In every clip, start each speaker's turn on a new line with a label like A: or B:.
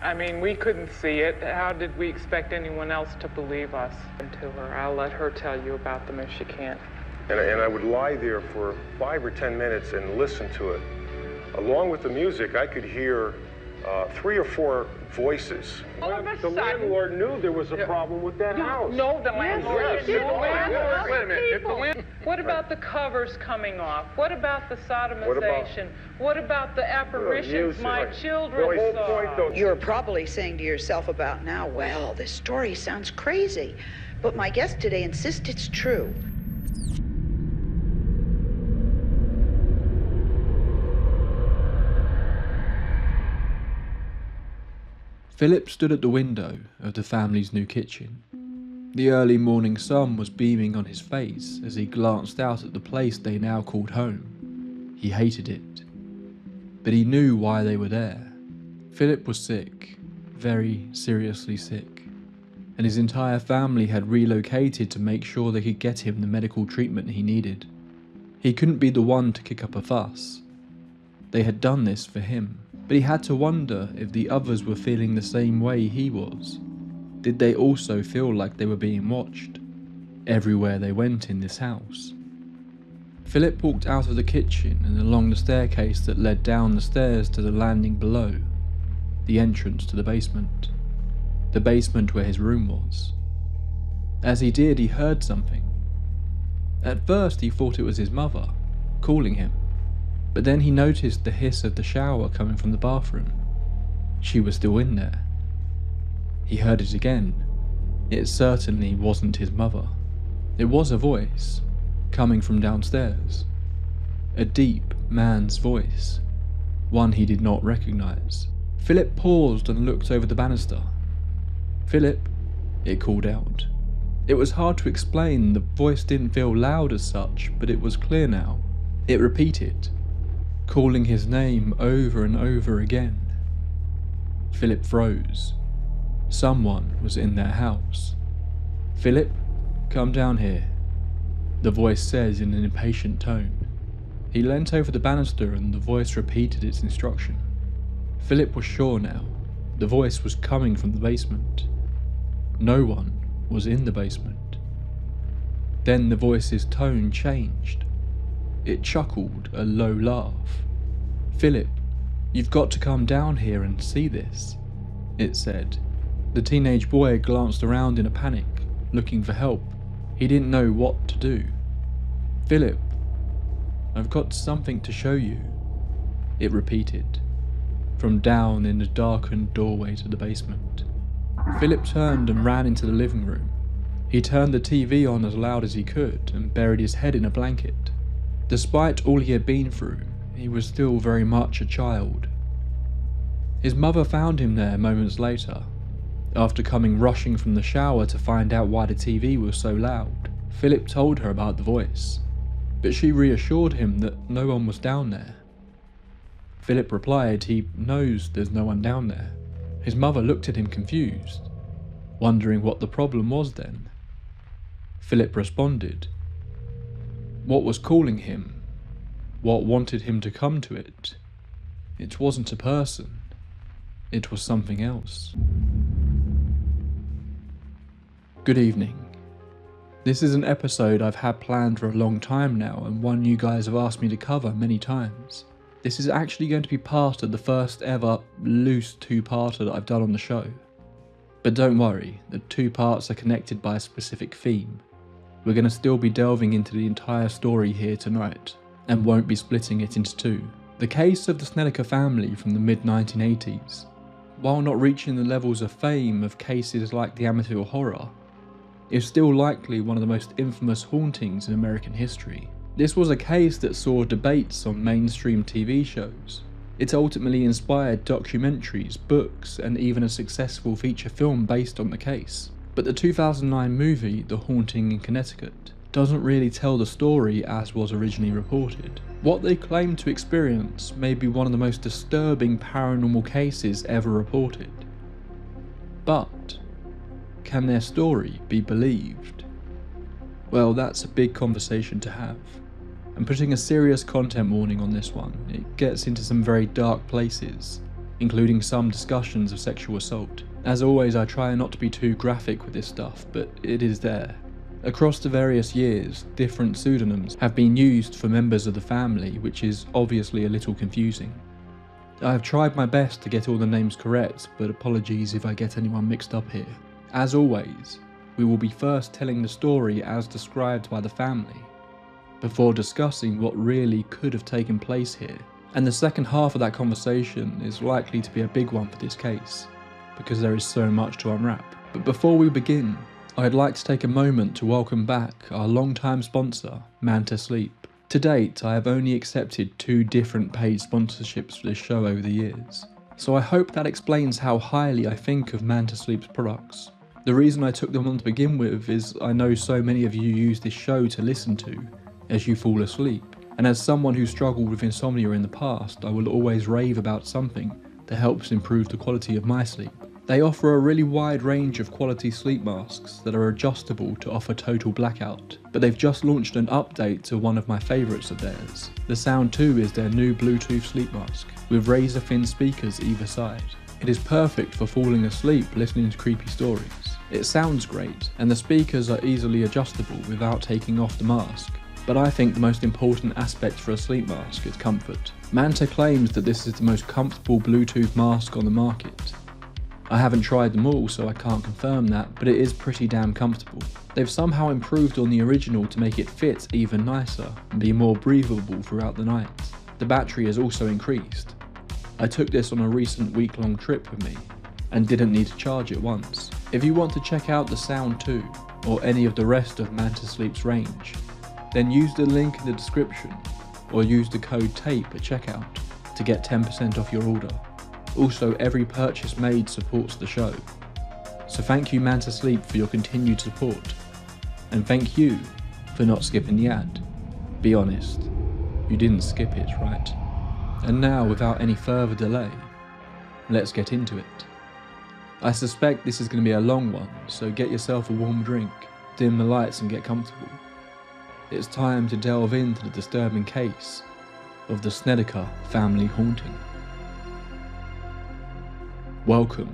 A: I mean, we couldn't see it. How did we expect anyone else to believe us? And to her, I'll let her tell you about them if she can't.
B: And I would lie there for 5 or 10 minutes and listen to it. Along with the music, I could hear 3 or 4 voices. The landlord knew there was a problem with that house.
A: No, the landlord
B: Yes.
A: Wait a minute. What about the covers coming off? What about the sodomization? What about the apparitions my children saw?
C: You're probably saying to yourself about now, well, this story sounds crazy, but my guest today insists it's true.
D: Philip stood at the window of the family's new kitchen. The early morning sun was beaming on his face as he glanced out at the place they now called home. He hated it, but he knew why they were there. Philip was sick, very seriously sick, and his entire family had relocated to make sure they could get him the medical treatment he needed. He couldn't be the one to kick up a fuss. They had done this for him. But he had to wonder if the others were feeling the same way he was. Did they also feel like they were being watched everywhere they went in this house? Philip walked out of the kitchen and along the staircase that led down the stairs to the landing below, the entrance to the basement where his room was. As he did, he heard something. At first he thought it was his mother, calling him. But then he noticed the hiss of the shower coming from the bathroom. She was still in there. He heard it again. It certainly wasn't his mother. It was a voice, coming from downstairs. A deep man's voice, one he did not recognize. Philip paused and looked over the banister. "Philip," it called out. It was hard to explain, the voice didn't feel loud as such, but it was clear now. It repeated, calling his name over and over again. Philip froze. Someone was in their house. "Philip, come down here," the voice says in an impatient tone. He leant over the banister and the voice repeated its instruction. Philip was sure now. The voice was coming from the basement. No one was in the basement. Then the voice's tone changed. It chuckled a low laugh. "Philip, you've got to come down here and see this," it said. The teenage boy glanced around in a panic, looking for help. He didn't know what to do. "Philip, I've got something to show you," it repeated, from down in the darkened doorway to the basement. Philip turned and ran into the living room. He turned the TV on as loud as he could and buried his head in a blanket. Despite all he had been through, he was still very much a child. His mother found him there moments later, after coming rushing from the shower to find out why the TV was so loud. Philip told her about the voice, but she reassured him that no one was down there. Philip replied he knows there's no one down there. His mother looked at him confused, wondering what the problem was then. Philip responded. What was calling him? What wanted him to come to it? It wasn't a person. It was something else. Good evening. This is an episode I've had planned for a long time now, and one you guys have asked me to cover many times. This is actually going to be part of the first ever loose two-parter that I've done on the show. But don't worry, the 2 parts are connected by a specific theme. We're going to still be delving into the entire story here tonight, and won't be splitting it into 2. The case of the Snedeker family from the mid-1980s, while not reaching the levels of fame of cases like the Amityville Horror, is still likely one of the most infamous hauntings in American history. This was a case that saw debates on mainstream TV shows. It ultimately inspired documentaries, books, and even a successful feature film based on the case. But the 2009 movie, The Haunting in Connecticut, doesn't really tell the story as was originally reported. What they claim to experience may be one of the most disturbing paranormal cases ever reported. But can their story be believed? Well, that's a big conversation to have. I'm putting a serious content warning on this one. It gets into some very dark places, including some discussions of sexual assault. As always, I try not to be too graphic with this stuff, but it is there. Across the various years, different pseudonyms have been used for members of the family, which is obviously a little confusing. I have tried my best to get all the names correct, but apologies if I get anyone mixed up here. As always, we will be first telling the story as described by the family, before discussing what really could have taken place here. And the second half of that conversation is likely to be a big one for this case, because there is so much to unwrap. But before we begin, I'd like to take a moment to welcome back our long-time sponsor, Manta Sleep. To date, I have only accepted 2 different paid sponsorships for this show over the years, so I hope that explains how highly I think of Manta Sleep's products. The reason I took them on to begin with is I know so many of you use this show to listen to as you fall asleep, and as someone who struggled with insomnia in the past, I will always rave about something that helps improve the quality of my sleep. They offer a really wide range of quality sleep masks that are adjustable to offer total blackout, but they've just launched an update to one of my favourites of theirs. The Sound 2 is their new Bluetooth sleep mask, with razor thin speakers either side. It is perfect for falling asleep listening to creepy stories. It sounds great, and the speakers are easily adjustable without taking off the mask. But I think the most important aspect for a sleep mask is comfort. Manta claims that this is the most comfortable Bluetooth mask on the market. I haven't tried them all, so I can't confirm that, but it is pretty damn comfortable. They've somehow improved on the original to make it fit even nicer and be more breathable throughout the night. The battery has also increased. I took this on a recent week-long trip with me and didn't need to charge it once. If you want to check out the Sound 2 or any of the rest of Manta Sleep's range, then use the link in the description or use the code TAPE at checkout to get 10% off your order. Also, every purchase made supports the show. So thank you Manta Sleep for your continued support, and thank you for not skipping the ad. Be honest, you didn't skip it, right? And now, without any further delay, let's get into it. I suspect this is going to be a long one, so get yourself a warm drink, dim the lights and get comfortable. It's time to delve into the disturbing case of the Snedeker family haunting. Welcome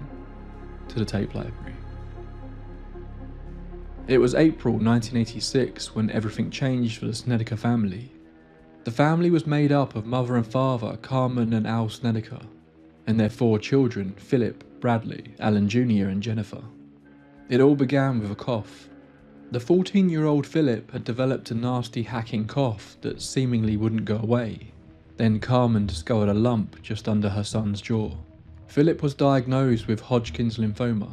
D: to the Tape Library. It was April 1986 when everything changed for the Snedeker family. The family was made up of mother and father Carmen and Al Snedeker, and their 4 children, Philip, Bradley, Alan Jr. and Jennifer. It all began with a cough. The 14-year-old Philip had developed a nasty hacking cough that seemingly wouldn't go away. Then Carmen discovered a lump just under her son's jaw. Philip was diagnosed with Hodgkin's lymphoma,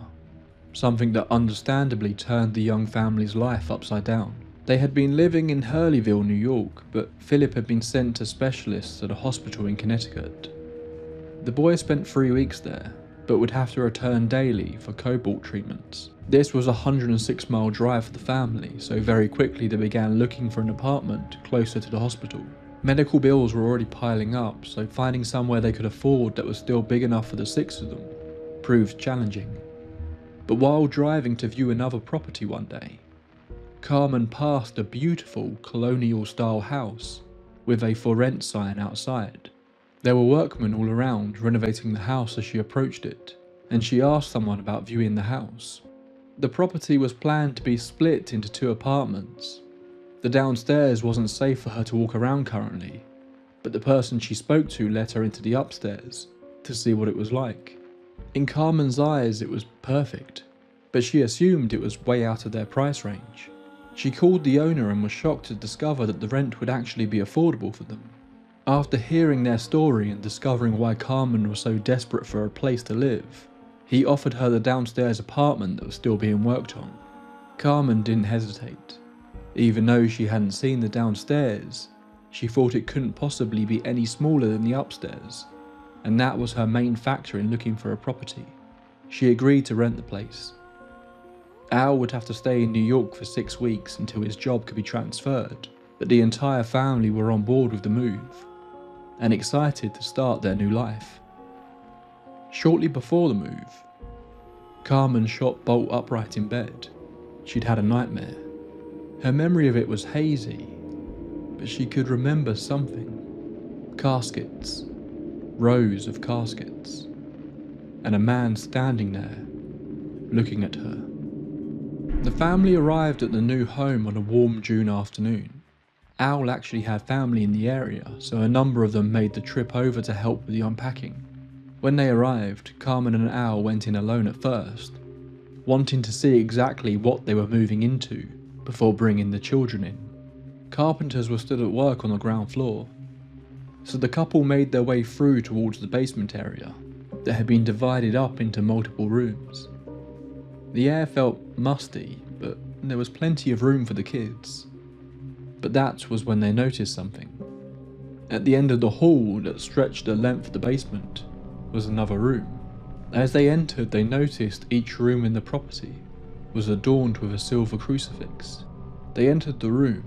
D: something that understandably turned the young family's life upside down. They had been living in Hurleyville, New York, but Philip had been sent to specialists at a hospital in Connecticut. The boy spent 3 weeks there, but would have to return daily for cobalt treatments. This was a 106-mile drive for the family, so very quickly they began looking for an apartment closer to the hospital. Medical bills were already piling up, so finding somewhere they could afford that was still big enough for the 6 of them proved challenging. But while driving to view another property one day, Carmen passed a beautiful colonial-style house with a for rent sign outside. There were workmen all around renovating the house as she approached it, and she asked someone about viewing the house. The property was planned to be split into 2 apartments. The downstairs wasn't safe for her to walk around currently, but the person she spoke to let her into the upstairs to see what it was like. In Carmen's eyes it was perfect, but she assumed it was way out of their price range. She called the owner and was shocked to discover that the rent would actually be affordable for them. After hearing their story and discovering why Carmen was so desperate for a place to live, he offered her the downstairs apartment that was still being worked on. Carmen didn't hesitate. Even though she hadn't seen the downstairs, she thought it couldn't possibly be any smaller than the upstairs, and that was her main factor in looking for a property. She agreed to rent the place. Al would have to stay in New York for 6 weeks until his job could be transferred, but the entire family were on board with the move, and excited to start their new life. Shortly before the move, Carmen shot bolt upright in bed. She'd had a nightmare. Her memory of it was hazy, but she could remember something. Caskets. Rows of caskets. and a man standing there, looking at her. The family arrived at the new home on a warm June afternoon. Al actually had family in the area, so a number of them made the trip over to help with the unpacking. When they arrived, Carmen and Al went in alone at first, wanting to see exactly what they were moving into before bringing the children in. Carpenters were still at work on the ground floor, so the couple made their way through towards the basement area that had been divided up into multiple rooms. The air felt musty, but there was plenty of room for the kids. But that was when they noticed something. At the end of the hall that stretched the length of the basement was another room. As they entered, they noticed each room in the property was adorned with a silver crucifix. They entered the room.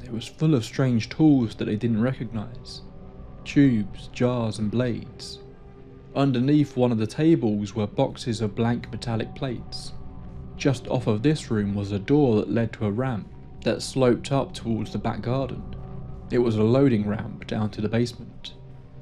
D: It was full of strange tools that they didn't recognize. Tubes, jars and blades. Underneath one of the tables were boxes of blank metallic plates. Just off of this room was a door that led to a ramp that sloped up towards the back garden. It was a loading ramp down to the basement.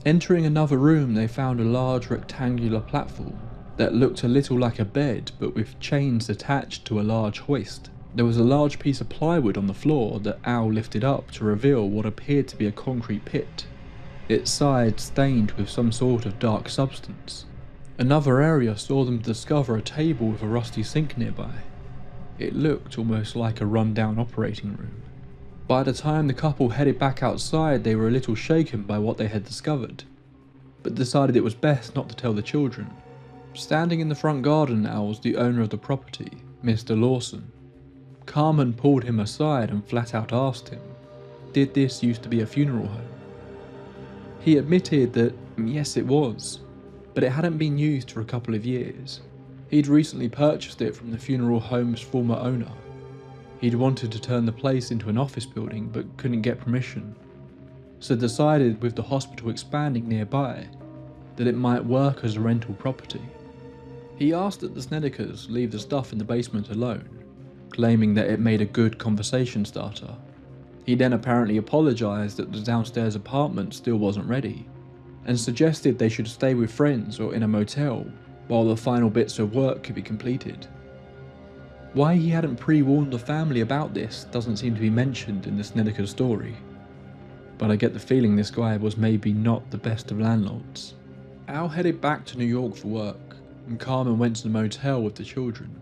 D: Entering another room, they found a large rectangular platform that looked a little like a bed, but with chains attached to a large hoist. There was a large piece of plywood on the floor that Al lifted up to reveal what appeared to be a concrete pit, its sides stained with some sort of dark substance. Another area saw them discover a table with a rusty sink nearby. It looked almost like a run-down operating room. By the time the couple headed back outside, they were a little shaken by what they had discovered, but decided it was best not to tell the children. Standing in the front garden now was the owner of the property, Mr. Lawson. Carmen pulled him aside and flat out asked him, did this used to be a funeral home? He admitted that yes it was, but it hadn't been used for a couple of years. He'd recently purchased it from the funeral home's former owner. He'd wanted to turn the place into an office building but couldn't get permission, so decided with the hospital expanding nearby that it might work as a rental property. He asked that the Snedekers leave the stuff in the basement alone, claiming that it made a good conversation starter. He then apparently apologised that the downstairs apartment still wasn't ready, and suggested they should stay with friends or in a motel while the final bits of work could be completed. Why he hadn't pre-warned the family about this doesn't seem to be mentioned in the Snedeker story, but I get the feeling this guy was maybe not the best of landlords. Al headed back to New York for work, and Carmen went to the motel with the children.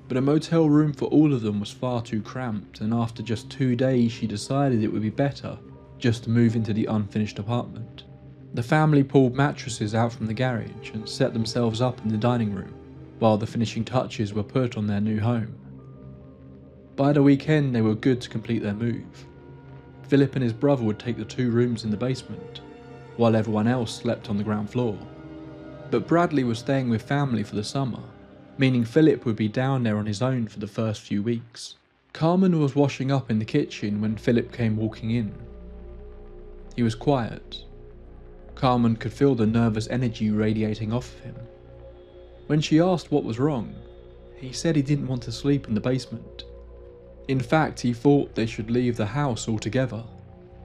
D: But a motel room for all of them was far too cramped, and after just 2 days she decided it would be better just to move into the unfinished apartment. The family pulled mattresses out from the garage and set themselves up in the dining room, while the finishing touches were put on their new home. By the weekend they were good to complete their move. Philip and his brother would take the 2 rooms in the basement, while everyone else slept on the ground floor. But Bradley was staying with family for the summer, meaning Philip would be down there on his own for the first few weeks. Carmen was washing up in the kitchen when Philip came walking in. He was quiet. Carmen could feel the nervous energy radiating off of him. When she asked what was wrong, he said he didn't want to sleep in the basement. In fact, he thought they should leave the house altogether.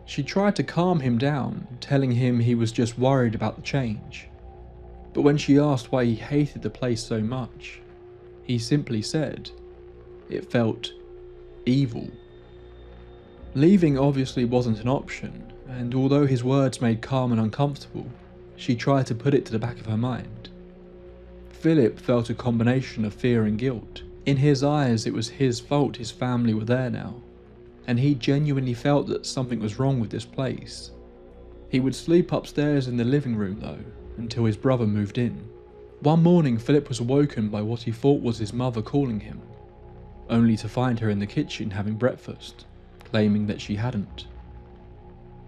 D: She tried to calm him down, telling him he was just worried about the change. But when she asked why he hated the place so much, he simply said it felt evil. Leaving obviously wasn't an option, and although his words made Carmen uncomfortable, she tried to put it to the back of her mind. Philip felt a combination of fear and guilt. In his eyes, it was his fault his family were there now, and he genuinely felt that something was wrong with this place. He would sleep upstairs in the living room though, until his brother moved in. One morning, Philip was awoken by what he thought was his mother calling him, only to find her in the kitchen having breakfast, claiming that she hadn't.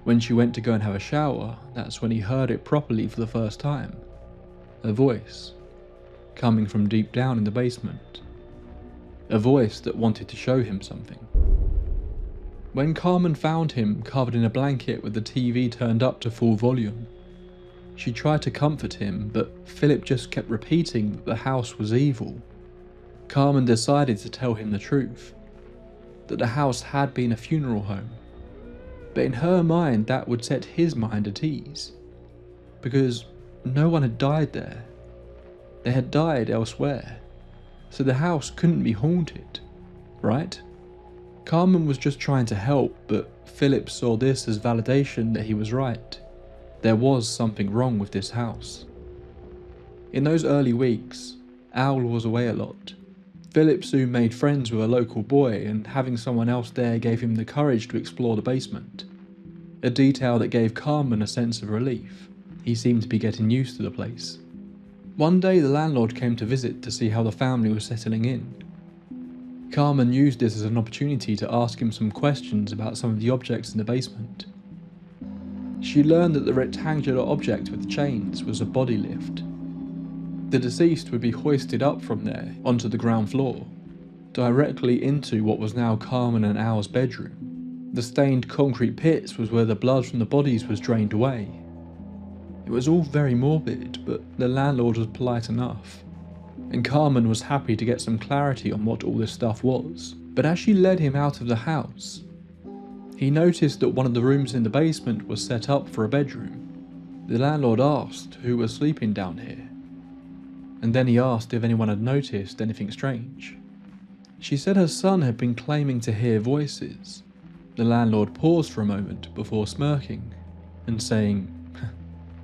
D: When she went to go and have a shower, that's when he heard it properly for the first time. A voice, coming from deep down in the basement. A voice that wanted to show him something. When Carmen found him covered in a blanket with the TV turned up to full volume, she tried to comfort him, but Philip just kept repeating that the house was evil. Carmen decided to tell him the truth, that the house had been a funeral home. But in her mind, that would set his mind at ease, because no one had died there. They had died elsewhere, so the house couldn't be haunted, right? Carmen was just trying to help, but Philip saw this as validation that he was right. There was something wrong with this house. In those early weeks, Owl was away a lot. Philip soon made friends with a local boy, and having someone else there gave him the courage to explore the basement. A detail that gave Carmen a sense of relief. He seemed to be getting used to the place. One day the landlord came to visit to see how the family was settling in. Carmen used this as an opportunity to ask him some questions about some of the objects in the basement. She learned that the rectangular object with the chains was a body lift. The deceased would be hoisted up from there onto the ground floor, directly into what was now Carmen and Owl's bedroom. The stained concrete pits was where the blood from the bodies was drained away. It was all very morbid, but the landlord was polite enough, and Carmen was happy to get some clarity on what all this stuff was. But as she led him out of the house, he noticed that one of the rooms in the basement was set up for a bedroom. The landlord asked who was sleeping down here, and then he asked if anyone had noticed anything strange. She said her son had been claiming to hear voices. The landlord paused for a moment before smirking and saying,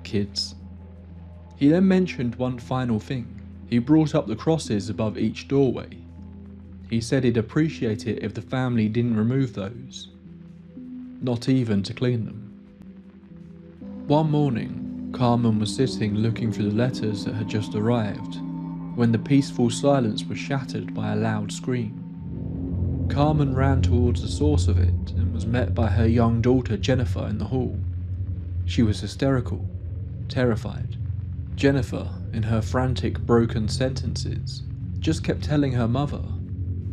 D: "Kids." He then mentioned one final thing. He brought up the crosses above each doorway. He said he'd appreciate it if the family didn't remove those, not even to clean them. One morning, Carmen was sitting looking through the letters that had just arrived, when the peaceful silence was shattered by a loud scream. Carmen ran towards the source of it and was met by her young daughter Jennifer in the hall. She was hysterical, terrified. Jennifer, in her frantic, broken sentences, just kept telling her mother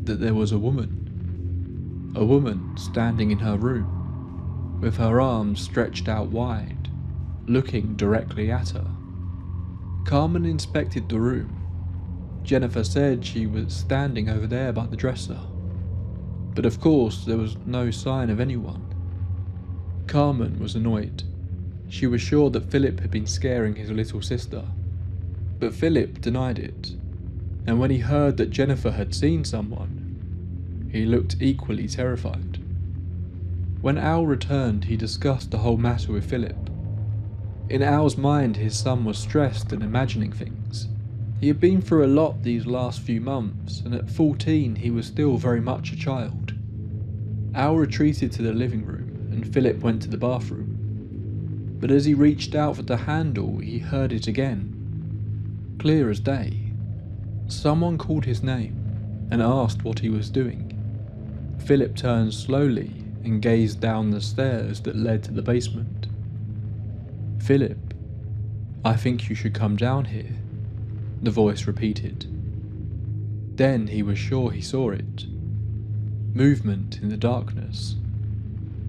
D: that there was a woman standing in her room, with her arms stretched out wide, looking directly at her. Carmen inspected the room. Jennifer said she was standing over there by the dresser, but of course there was no sign of anyone. Carmen was annoyed. She was sure that Philip had been scaring his little sister, but Philip denied it, and when he heard that Jennifer had seen someone, he looked equally terrified. When Owl returned, he discussed the whole matter with Philip. In Owl's mind, his son was stressed and imagining things. He had been through a lot these last few months, and at 14 he was still very much a child. Owl retreated to the living room, and Philip went to the bathroom. But as he reached out for the handle, he heard it again, clear as day. Someone called his name and asked what he was doing. Philip turned slowly and gazed down the stairs that led to the basement. "Philip, I think you should come down here," the voice repeated. Then he was sure he saw it. Movement in the darkness.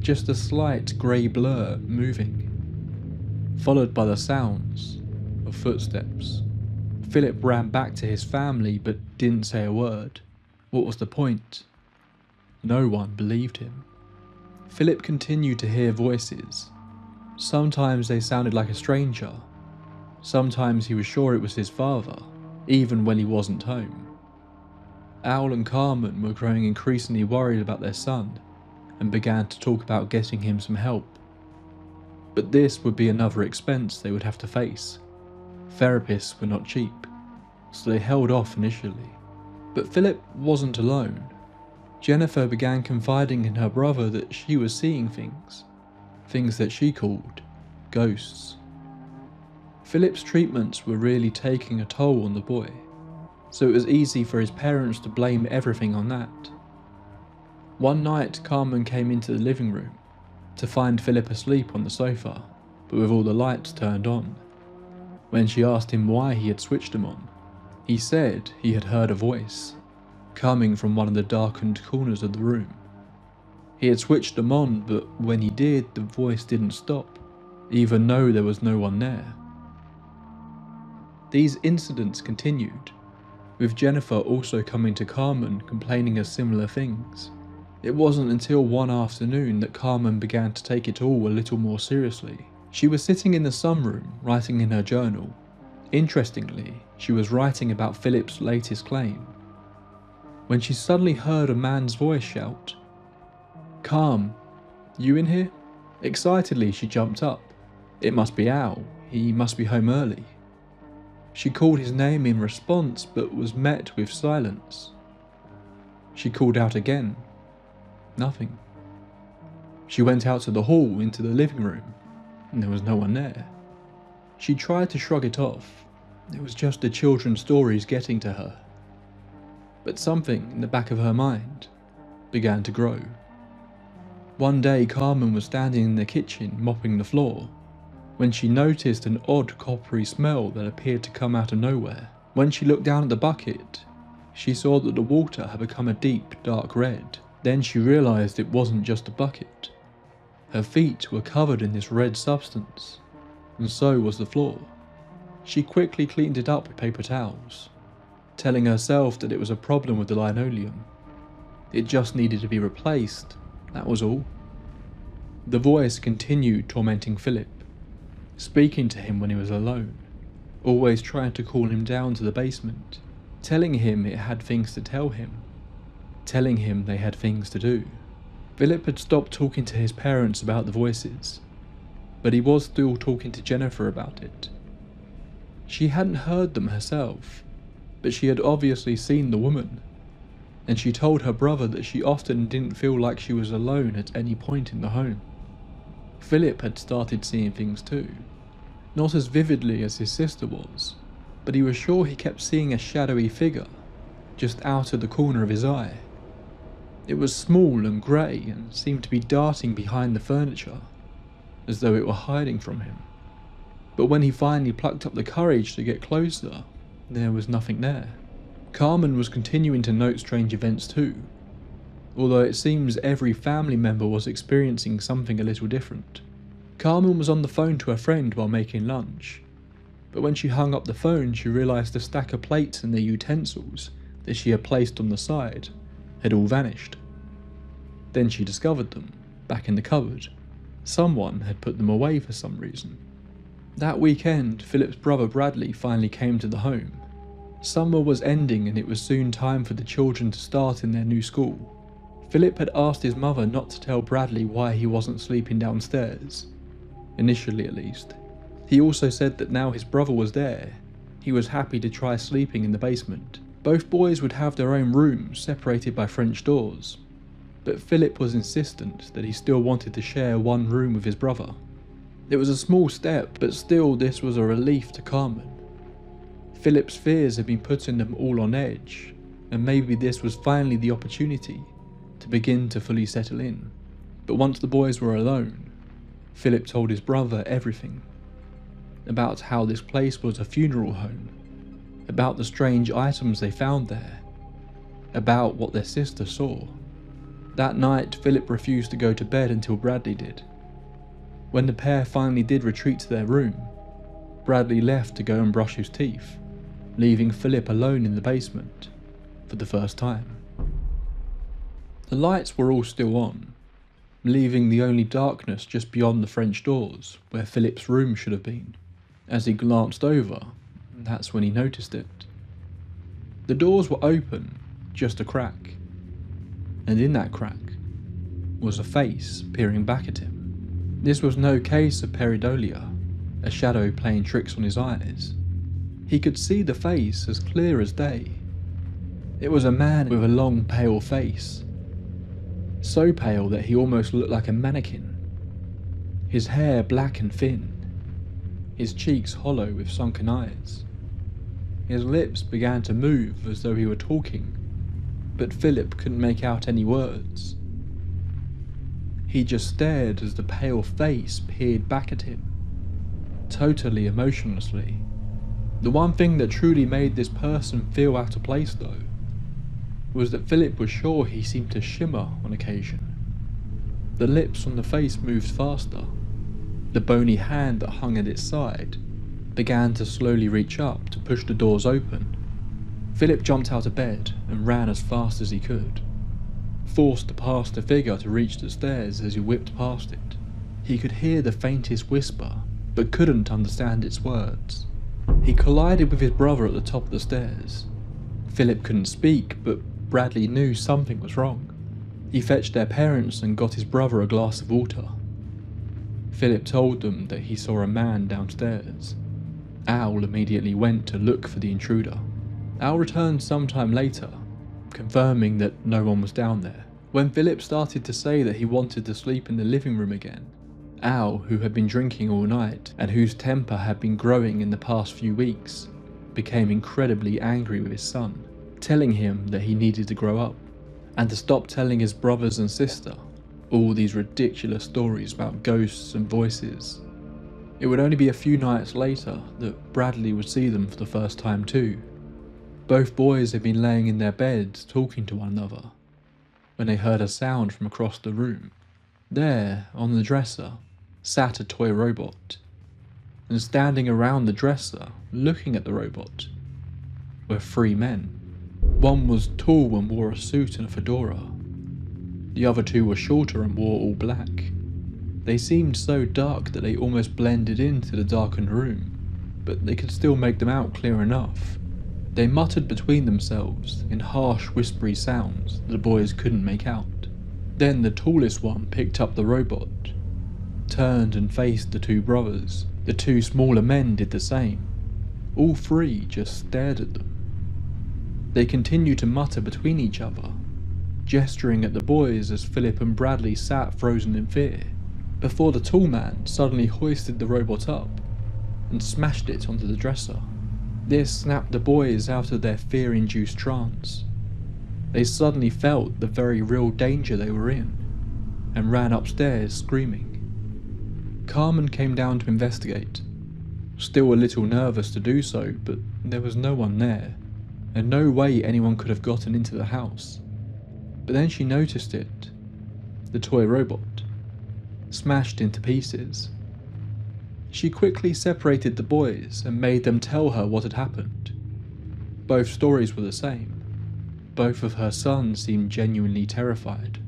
D: Just a slight grey blur moving, followed by the sounds of footsteps. Philip ran back to his family but didn't say a word. What was the point? No one believed him. Philip continued to hear voices. Sometimes they sounded like a stranger. Sometimes he was sure it was his father, even when he wasn't home. Owl and Carmen were growing increasingly worried about their son and began to talk about getting him some help. But this would be another expense they would have to face. Therapists were not cheap, so they held off initially. But Philip wasn't alone. Jennifer began confiding in her brother that she was seeing things that she called ghosts. Philip's treatments were really taking a toll on the boy, so it was easy for his parents to blame everything on that. One night, Carmen came into the living room to find Philip asleep on the sofa, but with all the lights turned on. When she asked him why he had switched them on, he said he had heard a voice coming from one of the darkened corners of the room. He had switched them on, but when he did, the voice didn't stop, even though there was no one there. These incidents continued, with Jennifer also coming to Carmen complaining of similar things. It wasn't until one afternoon that Carmen began to take it all a little more seriously. She was sitting in the sunroom writing in her journal. Interestingly, she was writing about Philip's latest claim, when she suddenly heard a man's voice shout, "Carm, you in here?" Excitedly, she jumped up. It must be Al. He must be home early. She called his name in response, but was met with silence. She called out again. Nothing. She went out to the hall into the living room, and there was no one there. She tried to shrug it off. It was just the children's stories getting to her. But something in the back of her mind began to grow. One day, Carmen was standing in the kitchen mopping the floor when she noticed an odd coppery smell that appeared to come out of nowhere. When she looked down at the bucket, she saw that the water had become a deep, dark red. Then she realized it wasn't just a bucket. Her feet were covered in this red substance, and so was the floor. She quickly cleaned it up with paper towels, telling herself that it was a problem with the linoleum. It just needed to be replaced, that was all. The voice continued tormenting Philip, speaking to him when he was alone, always trying to call him down to the basement, telling him it had things to tell him, telling him they had things to do. Philip had stopped talking to his parents about the voices, but he was still talking to Jennifer about it. She hadn't heard them herself, but she had obviously seen the woman, and she told her brother that she often didn't feel like she was alone at any point in the home. Philip had started seeing things too, not as vividly as his sister was, but he was sure he kept seeing a shadowy figure just out of the corner of his eye. It was small and grey and seemed to be darting behind the furniture, as though it were hiding from him. But when he finally plucked up the courage to get closer, there was nothing there. Carmen was continuing to note strange events too, although it seems every family member was experiencing something a little different. Carmen was on the phone to a friend while making lunch, but when she hung up the phone she realised the stack of plates and their utensils that she had placed on the side had all vanished. Then she discovered them, back in the cupboard. Someone had put them away for some reason. That weekend, Philip's brother Bradley finally came to the home. Summer was ending and it was soon time for the children to start in their new school. Philip had asked his mother not to tell Bradley why he wasn't sleeping downstairs, initially at least. He also said that now his brother was there, he was happy to try sleeping in the basement. Both boys would have their own rooms separated by French doors, but Philip was insistent that he still wanted to share one room with his brother. It was a small step, but still this was a relief to Carmen. Philip's fears had been putting them all on edge, and maybe this was finally the opportunity to begin to fully settle in. But once the boys were alone, Philip told his brother everything. About how this place was a funeral home, about the strange items they found there, about what their sister saw. That night, Philip refused to go to bed until Bradley did. When the pair finally did retreat to their room, Bradley left to go and brush his teeth, leaving Philip alone in the basement for the first time. The lights were all still on, leaving the only darkness just beyond the French doors where Philip's room should have been. As he glanced over, that's when he noticed it. The doors were open, just a crack, and in that crack was a face peering back at him. This was no case of pareidolia, a shadow playing tricks on his eyes. He could see the face as clear as day. It was a man with a long, pale face, so pale that he almost looked like a mannequin. His hair black and thin, his cheeks hollow with sunken eyes. His lips began to move as though he were talking, but Philip couldn't make out any words. He just stared as the pale face peered back at him, totally emotionlessly. The one thing that truly made this person feel out of place, though, was that Philip was sure he seemed to shimmer on occasion. The lips on the face moved faster. The bony hand that hung at its side began to slowly reach up to push the doors open. Philip jumped out of bed and ran as fast as he could, forced to pass the figure to reach the stairs. As he whipped past it, he could hear the faintest whisper, but couldn't understand its words. He collided with his brother at the top of the stairs. Philip couldn't speak, but Bradley knew something was wrong. He fetched their parents and got his brother a glass of water. Philip told them that he saw a man downstairs. Al immediately went to look for the intruder. Al returned sometime later, confirming that no one was down there. When Philip started to say that he wanted to sleep in the living room again, Al, who had been drinking all night and whose temper had been growing in the past few weeks, became incredibly angry with his son, telling him that he needed to grow up and to stop telling his brothers and sister all these ridiculous stories about ghosts and voices. It would only be a few nights later that Bradley would see them for the first time too. Both boys had been laying in their beds talking to one another when they heard a sound from across the room. There, on the dresser, sat a toy robot, and standing around the dresser, looking at the robot, were 3 men. One was tall and wore a suit and a fedora. The other 2 were shorter and wore all black. They seemed so dark that they almost blended into the darkened room, but they could still make them out clear enough. They muttered between themselves in harsh, whispery sounds that the boys couldn't make out. Then the tallest one picked up the robot, turned and faced the 2 brothers. The 2 smaller men did the same. All 3 just stared at them. They continued to mutter between each other, gesturing at the boys as Philip and Bradley sat frozen in fear, before the tall man suddenly hoisted the robot up and smashed it onto the dresser. This snapped the boys out of their fear-induced trance. They suddenly felt the very real danger they were in, and ran upstairs screaming. Carmen came down to investigate, still a little nervous to do so, but there was no one there, and no way anyone could have gotten into the house. But then she noticed it, the toy robot, smashed into pieces. She quickly separated the boys and made them tell her what had happened. Both stories were the same. Both of her sons seemed genuinely terrified.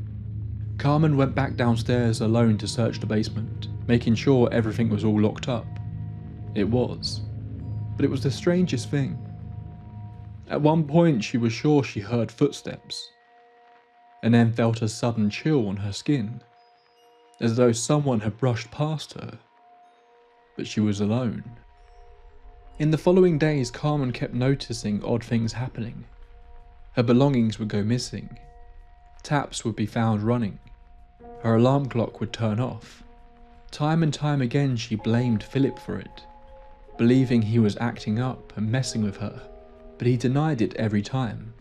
D: Carmen went back downstairs alone to search the basement, making sure everything was all locked up. It was. But it was the strangest thing. At one point she was sure she heard footsteps, and then felt a sudden chill on her skin, as though someone had brushed past her. But she was alone. In the following days, Carmen kept noticing odd things happening. Her belongings would go missing. Taps would be found running. Her alarm clock would turn off. Time and time again she blamed Philip for it, believing he was acting up and messing with her, but he denied it every time.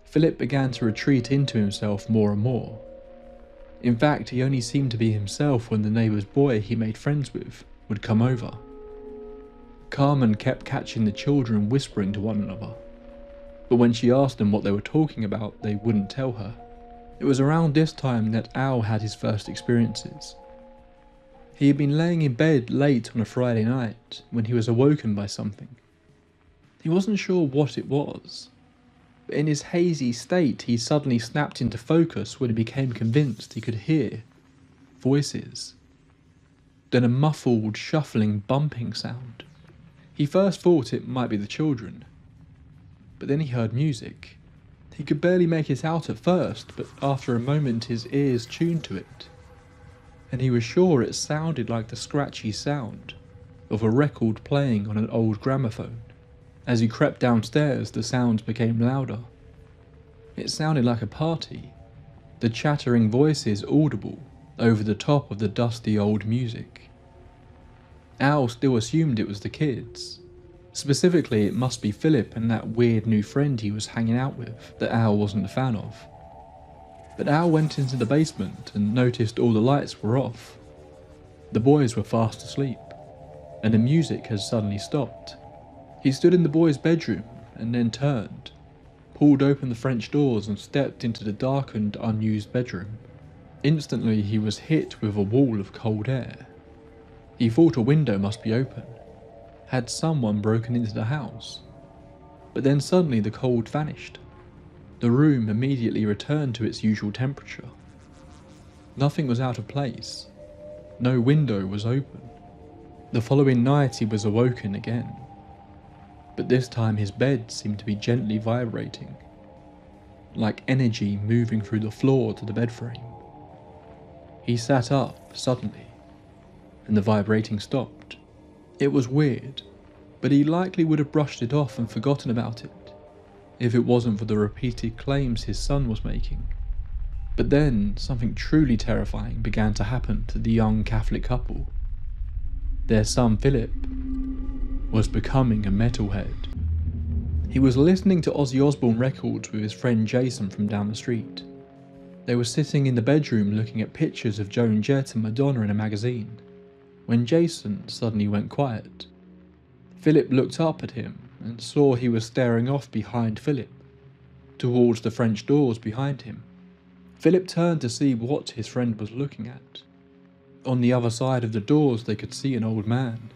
D: Philip began to retreat into himself more and more. In fact, he only seemed to be himself when the neighbour's boy he made friends with would come over. Carmen kept catching the children whispering to one another, but when she asked them what they were talking about, they wouldn't tell her. It was around this time that Al had his first experiences. He had been laying in bed late on a Friday night when he was awoken by something. He wasn't sure what it was, but in his hazy state he suddenly snapped into focus when he became convinced he could hear voices. Then a muffled, shuffling, bumping sound. He first thought it might be the children, but then he heard music. He could barely make it out at first, but after a moment his ears tuned to it, and he was sure it sounded like the scratchy sound of a record playing on an old gramophone. As he crept downstairs, the sounds became louder. It sounded like a party, the chattering voices audible over the top of the dusty old music. Al still assumed it was the kids. Specifically, it must be Philip and that weird new friend he was hanging out with that Al wasn't a fan of. But Al went into the basement and noticed all the lights were off. The boys were fast asleep, and the music had suddenly stopped. He stood in the boys' bedroom and then turned, pulled open the French doors and stepped into the darkened, unused bedroom. Instantly he was hit with a wall of cold air. He thought a window must be open. Had someone broken into the house? But then suddenly the cold vanished. The room immediately returned to its usual temperature. Nothing was out of place. No window was open. The following night he was awoken again. but this time his bed seemed to be gently vibrating, like energy moving through the floor to the bed frame. He sat up suddenly, and the vibrating stopped. It was weird, but he likely would have brushed it off and forgotten about it, if it wasn't for the repeated claims his son was making. But then, something truly terrifying began to happen to the young Catholic couple. Their son Philip was becoming a metalhead. He was listening to Ozzy Osbourne records with his friend Jason from down the street. They were sitting in the bedroom looking at pictures of Joan Jett and Madonna in a magazine, when Jason suddenly went quiet. Philip looked up at him and saw he was staring off behind Philip, towards the French doors behind him. Philip turned to see what his friend was looking at. On the other side of the doors they could see an old man,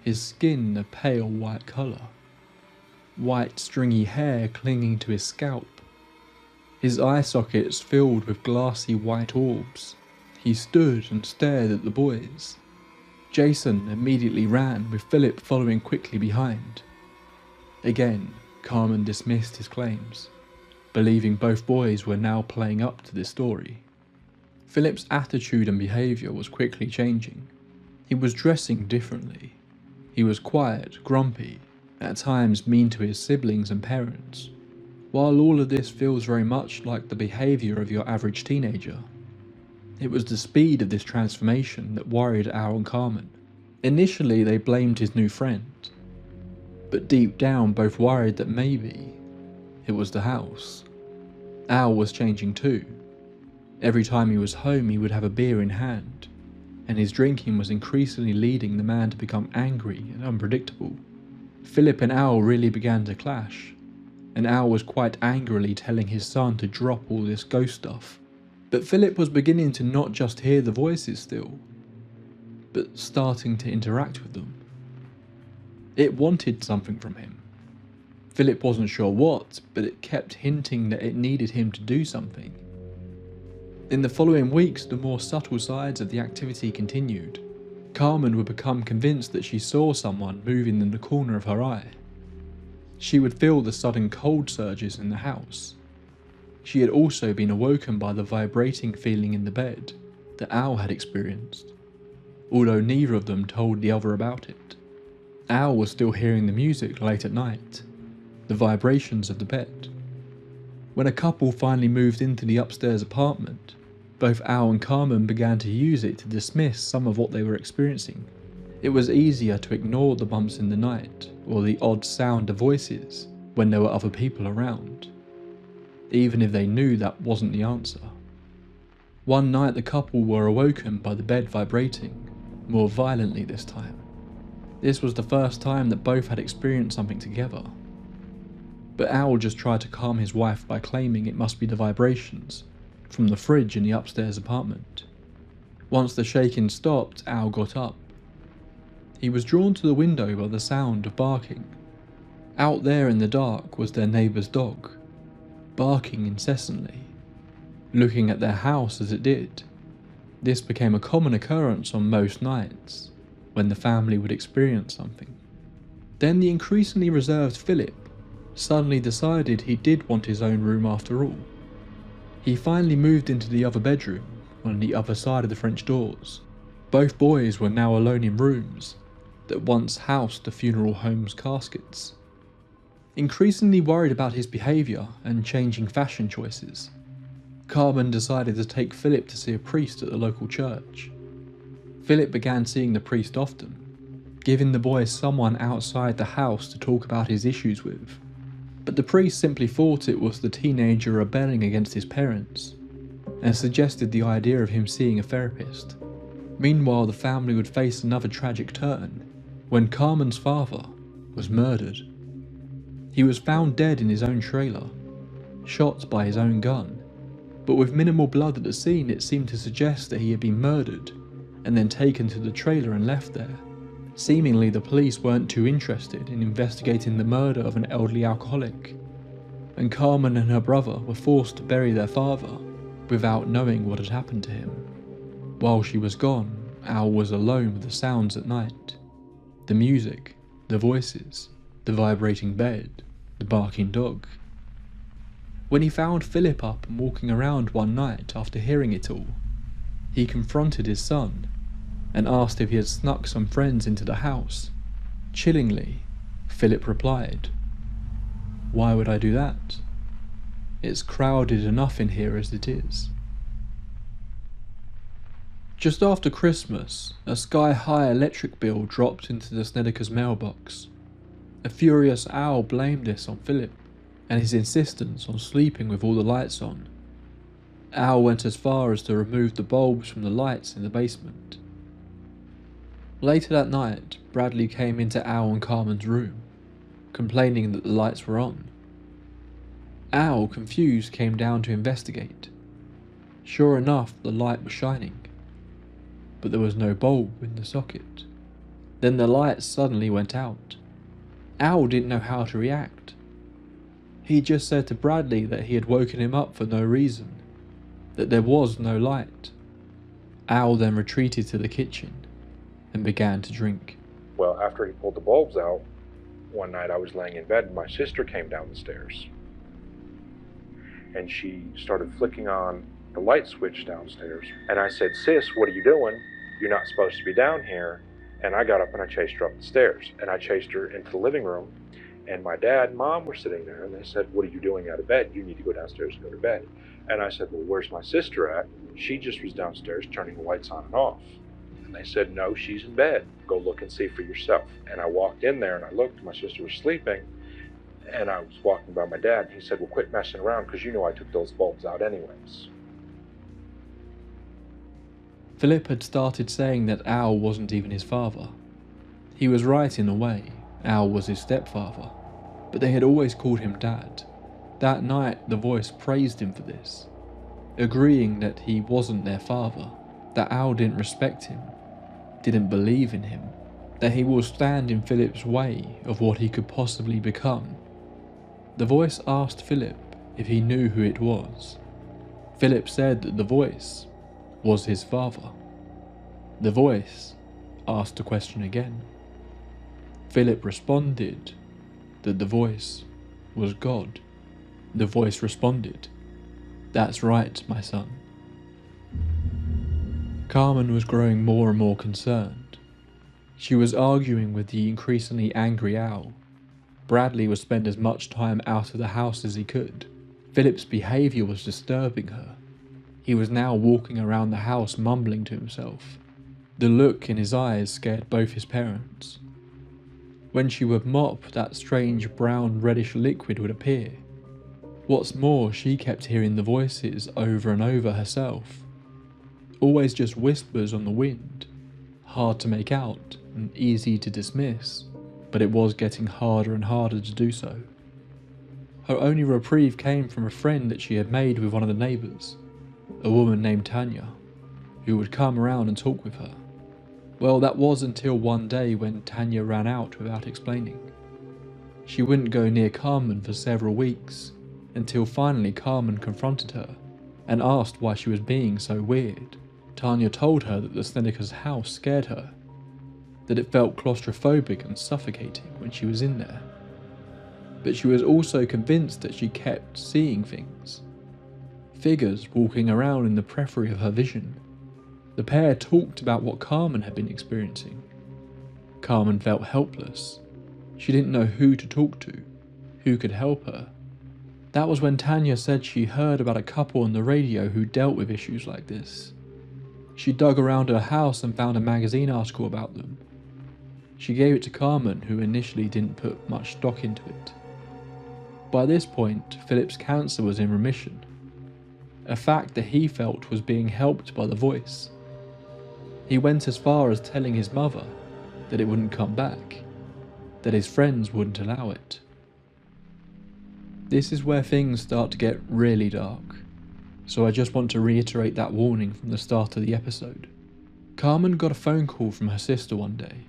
D: his skin a pale white colour, white stringy hair clinging to his scalp, his eye sockets filled with glassy white orbs. He stood and stared at the boys. Jason immediately ran, with Philip following quickly behind. Again, Carmen dismissed his claims, believing both boys were now playing up to this story. Philip's attitude and behaviour was quickly changing. He was dressing differently. He was quiet, grumpy, at times mean to his siblings and parents. While all of this feels very much like the behaviour of your average teenager, it was the speed of this transformation that worried Al and Carmen. Initially they blamed his new friend, but deep down both worried that maybe it was the house. Al was changing too. Every time he was home he would have a beer in hand, and his drinking was increasingly leading the man to become angry and unpredictable. Philip and Al really began to clash, and Al was quite angrily telling his son to drop all this ghost stuff. But Philip was beginning to not just hear the voices still, but starting to interact with them. It wanted something from him. Philip wasn't sure what, but it kept hinting that it needed him to do something. In the following weeks, the more subtle sides of the activity continued. Carmen would become convinced that she saw someone moving in the corner of her eye. She would feel the sudden cold surges in the house. She had also been awoken by the vibrating feeling in the bed that Al had experienced, although neither of them told the other about it. Al was still hearing the music late at night, the vibrations of the bed. When a couple finally moved into the upstairs apartment, both Al and Carmen began to use it to dismiss some of what they were experiencing. It was easier to ignore the bumps in the night or the odd sound of voices when there were other people around, even if they knew that wasn't the answer. One night the couple were awoken by the bed vibrating, more violently this time. This was the first time that both had experienced something together. But Al just tried to calm his wife by claiming it must be the vibrations from the fridge in the upstairs apartment. Once the shaking stopped, Al got up. He was drawn to the window by the sound of barking. Out there in the dark was their neighbour's dog, barking incessantly, looking at their house as it did. This became a common occurrence on most nights, when the family would experience something. Then the increasingly reserved Philip suddenly decided he did want his own room after all. He finally moved into the other bedroom, on the other side of the French doors. Both boys were now alone in rooms that once housed the funeral home's caskets. Increasingly worried about his behaviour and changing fashion choices, Carmen decided to take Philip to see a priest at the local church. Philip began seeing the priest often, giving the boy someone outside the house to talk about his issues with. But the priest simply thought it was the teenager rebelling against his parents, and suggested the idea of him seeing a therapist. Meanwhile, the family would face another tragic turn, when Carmen's father was murdered. He was found dead in his own trailer, shot by his own gun, but with minimal blood at the scene it seemed to suggest that he had been murdered and then taken to the trailer and left there. Seemingly the police weren't too interested in investigating the murder of an elderly alcoholic, and Carmen and her brother were forced to bury their father without knowing what had happened to him. While she was gone, Al was alone with the sounds at night. The music, the voices, the vibrating bed, the barking dog. When he found Philip up and walking around one night after hearing it all, he confronted his son and asked if he had snuck some friends into the house. Chillingly, Philip replied, "Why would I do that? It's crowded enough in here as it is." Just after Christmas, a sky-high electric bill dropped into the Snedeker's mailbox. A furious owl blamed this on Philip and his insistence on sleeping with all the lights on. Owl went as far as to remove the bulbs from the lights in the basement. Later that night, Bradley came into Owl and Carmen's room, complaining that the lights were on. Owl, confused, came down to investigate. Sure enough, the light was shining, but there was no bulb in the socket. Then the lights suddenly went out. Owl didn't know how to react. He just said to Bradley that he had woken him up for no reason, that there was no light. Owl then retreated to the kitchen and began to drink.
B: Well, after he pulled the bulbs out, one night I was laying in bed and my sister came down the stairs. And she started flicking on the light switch downstairs. And I said, "Sis, what are you doing? You're not supposed to be down here." And I got up and I chased her up the stairs. And I chased her into the living room. And my dad and mom were sitting there and they said, "What are you doing out of bed? You need to go downstairs and go to bed." And I said, "Well, where's my sister at?" She just was downstairs turning the lights on and off. And they said, "No, she's in bed. Go look and see for yourself." And I walked in there and I looked, my sister was sleeping. And I was walking by my dad and he said, "Well, quit messing around because you know I took those bulbs out anyways."
D: Philip had started saying that Owl wasn't even his father. He was right in a way, Owl was his stepfather, but they had always called him Dad. That night the voice praised him for this, agreeing that he wasn't their father, that Owl didn't respect him, didn't believe in him, that he will stand in Philip's way of what he could possibly become. The voice asked Philip if he knew who it was. Philip said that the voice was his father. The voice asked the question again. Philip responded that the voice was God. The voice responded, "That's right, my son." Carmen was growing more and more concerned. She was arguing with the increasingly angry Owl. Bradley would spend as much time out of the house as he could. Philip's behaviour was disturbing her. He was now walking around the house mumbling to himself. The look in his eyes scared both his parents. When she would mop, that strange brown reddish liquid would appear. What's more, she kept hearing the voices over and over herself. Always just whispers on the wind, hard to make out and easy to dismiss, but it was getting harder and harder to do so. Her only reprieve came from a friend that she had made with one of the neighbours, a woman named Tanya, who would come around and talk with her. Well, that was until one day when Tanya ran out without explaining. She wouldn't go near Carmen for several weeks, until finally Carmen confronted her and asked why she was being so weird. Tanya told her that the Snedeker's house scared her, that it felt claustrophobic and suffocating when she was in there. But she was also convinced that she kept seeing things. Figures walking around in the periphery of her vision. The pair talked about what Carmen had been experiencing. Carmen felt helpless. She didn't know who to talk to, who could help her. That was when Tanya said she heard about a couple on the radio who dealt with issues like this. She dug around her house and found a magazine article about them. She gave it to Carmen, who initially didn't put much stock into it. By this point, Philip's cancer was in remission, a fact that he felt was being helped by the voice. He went as far as telling his mother that it wouldn't come back, that his friends wouldn't allow it. This is where things start to get really dark, so I just want to reiterate that warning from the start of the episode. Carmen got a phone call from her sister one day.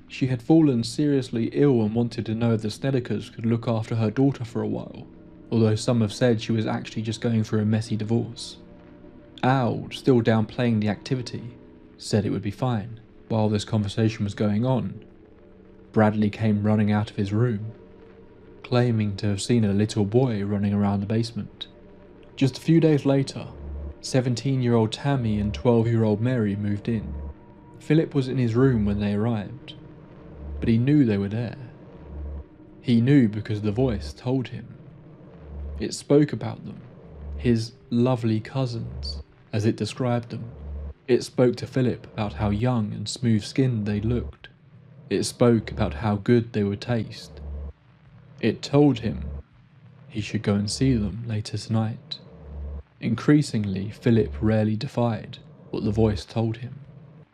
D: She had fallen seriously ill and wanted to know if the Snedekers could look after her daughter for a while, although some have said she was actually just going through a messy divorce. Owl, still downplaying the activity, said it would be fine. While this conversation was going on, Bradley came running out of his room, claiming to have seen a little boy running around the basement. Just a few days later, 17-year-old Tammy and 12-year-old Mary moved in. Philip was in his room when they arrived, but he knew they were there. He knew because the voice told him. It spoke about them, his lovely cousins, as it described them. It spoke to Philip about how young and smooth-skinned they looked. It spoke about how good they would taste. It told him he should go and see them later tonight. Increasingly, Philip rarely defied what the voice told him.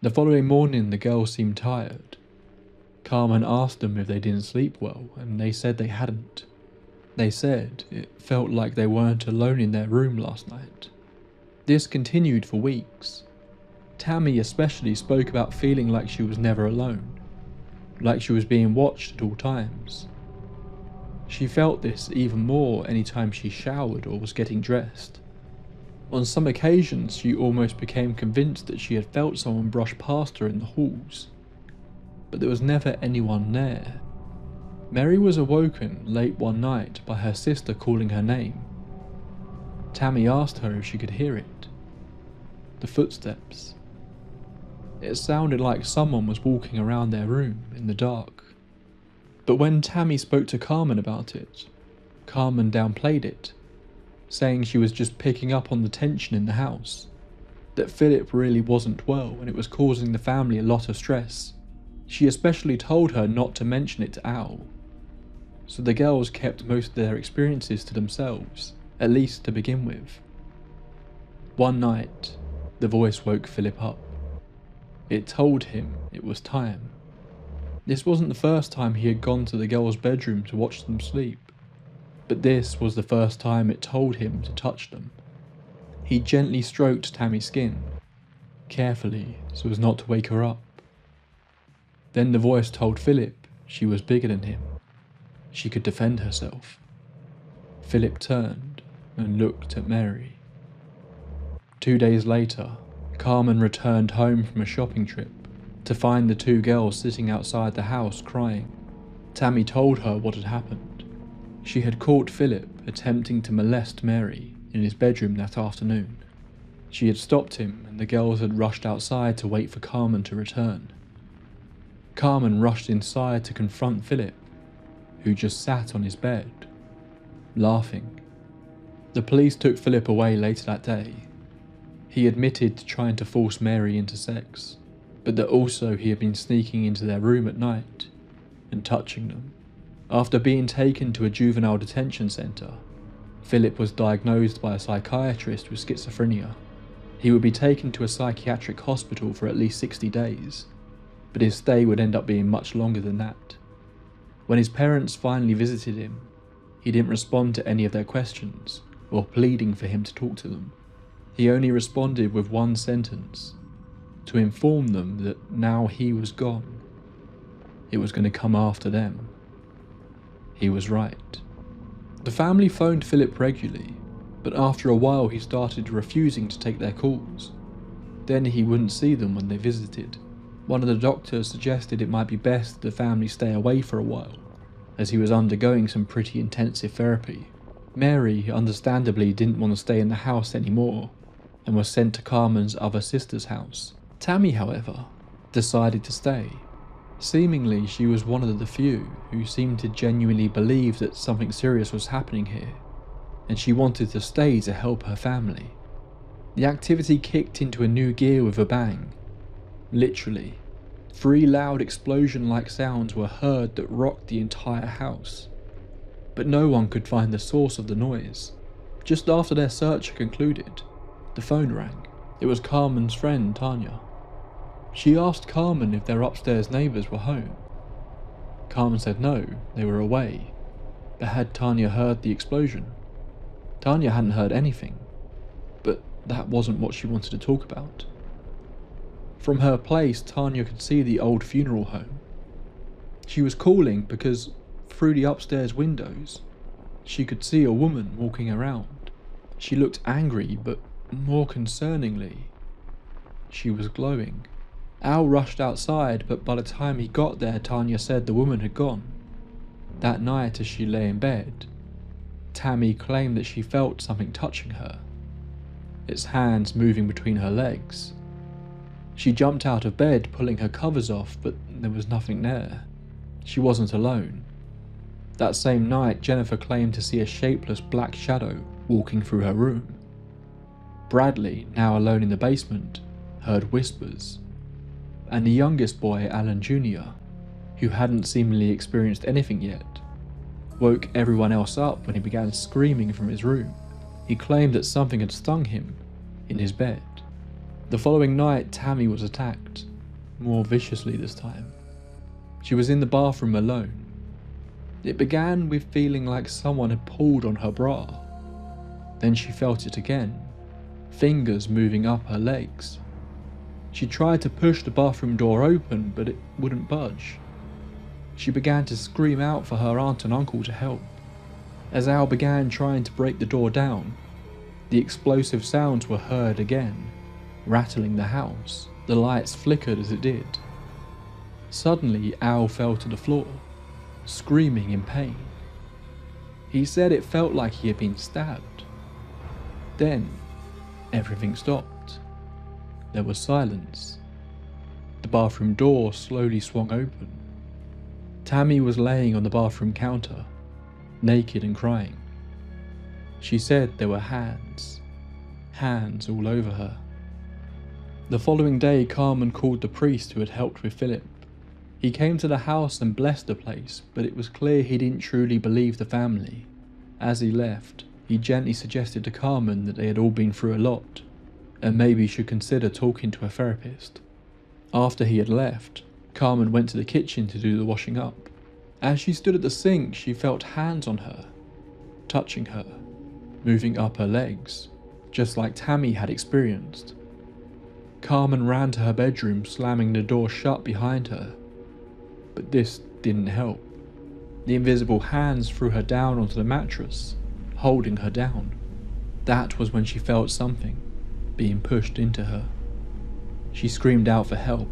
D: The following morning, the girls seemed tired. Carmen asked them if they didn't sleep well, and they said they hadn't. They said it felt like they weren't alone in their room last night. This continued for weeks. Tammy especially spoke about feeling like she was never alone, like she was being watched at all times. She felt this even more anytime she showered or was getting dressed. On some occasions, she almost became convinced that she had felt someone brush past her in the halls, but there was never anyone there. Mary was awoken late one night by her sister calling her name. Tammy asked her if she could hear it. The footsteps. It sounded like someone was walking around their room in the dark. But when Tammy spoke to Carmen about it, Carmen downplayed it, saying she was just picking up on the tension in the house, that Philip really wasn't well and it was causing the family a lot of stress. She especially told her not to mention it to Al, so the girls kept most of their experiences to themselves, at least to begin with. One night, the voice woke Philip up. It told him it was time. This wasn't the first time he had gone to the girls' bedroom to watch them sleep, but this was the first time it told him to touch them. He gently stroked Tammy's skin, carefully so as not to wake her up. Then the voice told Philip she was bigger than him. She could defend herself. Philip turned and looked at Mary. 2 days later, Carmen returned home from a shopping trip to find the two girls sitting outside the house crying. Tammy told her what had happened. She had caught Philip attempting to molest Mary in his bedroom that afternoon. She had stopped him and the girls had rushed outside to wait for Carmen to return. Carmen rushed inside to confront Philip, who just sat on his bed, laughing. The police took Philip away later that day. He admitted to trying to force Mary into sex, but that also he had been sneaking into their room at night and touching them. After being taken to a juvenile detention centre, Philip was diagnosed by a psychiatrist with schizophrenia. He would be taken to a psychiatric hospital for at least 60 days, but his stay would end up being much longer than that. When his parents finally visited him, he didn't respond to any of their questions or pleading for him to talk to them. He only responded with one sentence, to inform them that now he was gone, it was going to come after them. He was right. The family phoned Philip regularly, but after a while he started refusing to take their calls. Then he wouldn't see them when they visited. One of the doctors suggested it might be best the family stay away for a while, as he was undergoing some pretty intensive therapy. Mary understandably didn't want to stay in the house anymore, and was sent to Carmen's other sister's house. Tammy, however, decided to stay. Seemingly, she was one of the few who seemed to genuinely believe that something serious was happening here, and she wanted to stay to help her family. The activity kicked into a new gear with a bang. Literally, 3 loud explosion-like sounds were heard that rocked the entire house. But no one could find the source of the noise. Just after their search had concluded, the phone rang. It was Carmen's friend, Tanya. She asked Carmen if their upstairs neighbours were home. Carmen said no, they were away. But had Tanya heard the explosion? Tanya hadn't heard anything, but that wasn't what she wanted to talk about. From her place, Tanya could see the old funeral home. She was calling because, through the upstairs windows, she could see a woman walking around. She looked angry, but more concerningly, she was glowing. Al rushed outside, but by the time he got there, Tanya said the woman had gone. That night, as she lay in bed, Tammy claimed that she felt something touching her, its hands moving between her legs. She jumped out of bed, pulling her covers off, but there was nothing there. She wasn't alone. That same night, Jennifer claimed to see a shapeless black shadow walking through her room. Bradley, now alone in the basement, heard whispers, and the youngest boy, Alan Jr., who hadn't seemingly experienced anything yet, woke everyone else up when he began screaming from his room. He claimed that something had stung him in his bed. The following night, Tammy was attacked, more viciously this time. She was in the bathroom alone. It began with feeling like someone had pulled on her bra. Then she felt it again, fingers moving up her legs. She tried to push the bathroom door open, but it wouldn't budge. She began to scream out for her aunt and uncle to help. As Al began trying to break the door down, the explosive sounds were heard again, rattling the house. The lights flickered as it did. Suddenly, Al fell to the floor, screaming in pain. He said it felt like he had been stabbed. Then, everything stopped. There was silence. The bathroom door slowly swung open. Tammy was laying on the bathroom counter, naked and crying. She said there were hands all over her. The following day, Carmen called the priest who had helped with Philip. He came to the house and blessed the place, but it was clear he didn't truly believe the family. As he left, he gently suggested to Carmen that they had all been through a lot, and maybe should consider talking to a therapist. After he had left, Carmen went to the kitchen to do the washing up. As she stood at the sink, she felt hands on her, touching her, moving up her legs, just like Tammy had experienced. Carmen ran to her bedroom, slamming the door shut behind her. But this didn't help. The invisible hands threw her down onto the mattress, holding her down. That was when she felt something being pushed into her. She screamed out for help.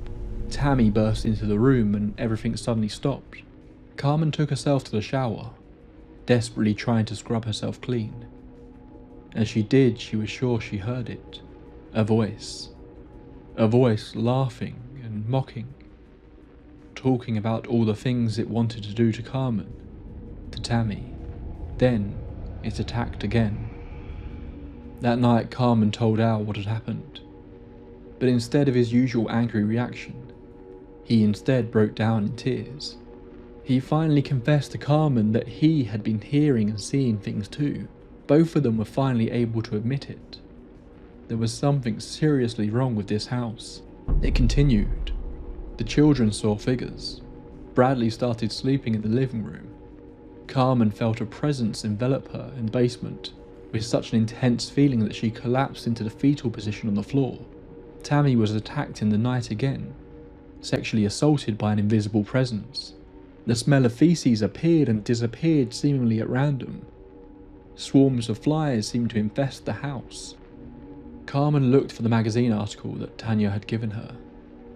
D: Tammy burst into the room and everything suddenly stopped. Carmen took herself to the shower, desperately trying to scrub herself clean. As she did, she was sure she heard it. A voice laughing and mocking, talking about all the things it wanted to do to Carmen, to Tammy. Then it attacked again. That night, Carmen told Al what had happened, but instead of his usual angry reaction, he instead broke down in tears. He finally confessed to Carmen that he had been hearing and seeing things too. Both of them were finally able to admit it. There was something seriously wrong with this house. It continued. The children saw figures. Bradley started sleeping in the living room. Carmen felt a presence envelop her in the basement, with such an intense feeling that she collapsed into the fetal position on the floor. Tammy was attacked in the night again, sexually assaulted by an invisible presence. The smell of feces appeared and disappeared seemingly at random. Swarms of flies seemed to infest the house. Carmen looked for the magazine article that Tanya had given her,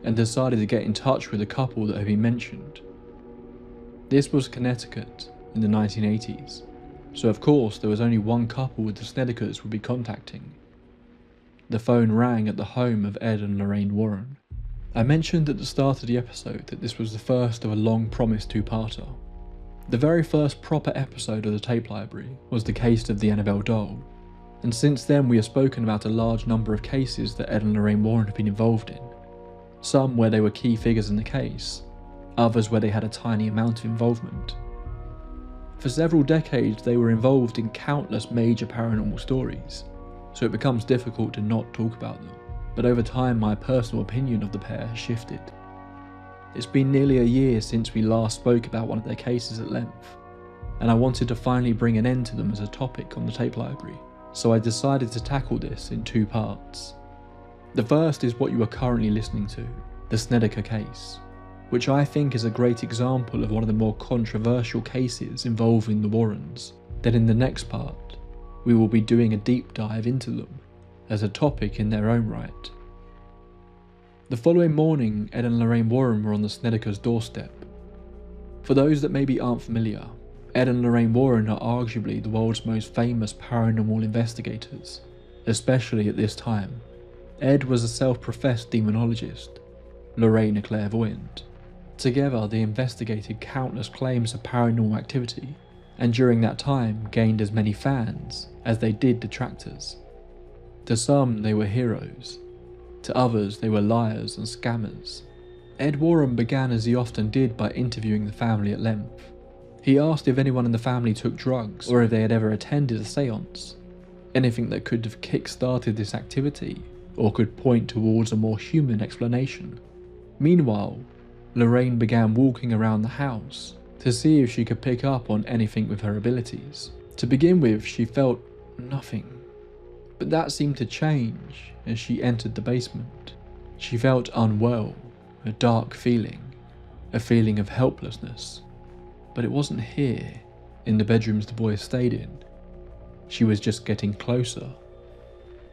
D: and decided to get in touch with the couple that had been mentioned. This was Connecticut in the 1980s, so of course there was only one couple the Snedekers would be contacting. The phone rang at the home of Ed and Lorraine Warren. I mentioned at the start of the episode that this was the first of a long-promised two-parter. The very first proper episode of the tape library was the case of the Annabelle doll, and since then we have spoken about a large number of cases that Ed and Lorraine Warren have been involved in. Some where they were key figures in the case, others where they had a tiny amount of involvement. For several decades they were involved in countless major paranormal stories, so it becomes difficult to not talk about them. But over time my personal opinion of the pair has shifted. It's been nearly a year since we last spoke about one of their cases at length, and I wanted to finally bring an end to them as a topic on the tape library, so I decided to tackle this in two parts. The first is what you are currently listening to, the Snedeker case, which I think is a great example of one of the more controversial cases involving the Warrens. Then in the next part, we will be doing a deep dive into them as a topic in their own right. The following morning, Ed and Lorraine Warren were on the Snedeker's doorstep. For those that maybe aren't familiar, Ed and Lorraine Warren are arguably the world's most famous paranormal investigators, especially at this time. Ed was a self-professed demonologist, Lorraine a clairvoyant. Together, they investigated countless claims of paranormal activity, and during that time gained as many fans as they did detractors. To some, they were heroes. To others, they were liars and scammers. Ed Warren began, as he often did, by interviewing the family at length. He asked if anyone in the family took drugs or if they had ever attended a seance, anything that could have kick-started this activity or could point towards a more human explanation. Meanwhile, Lorraine began walking around the house to see if she could pick up on anything with her abilities. To begin with, she felt nothing, but that seemed to change as she entered the basement. She felt unwell, a dark feeling, a feeling of helplessness. But it wasn't here, in the bedrooms the boys stayed in. She was just getting closer.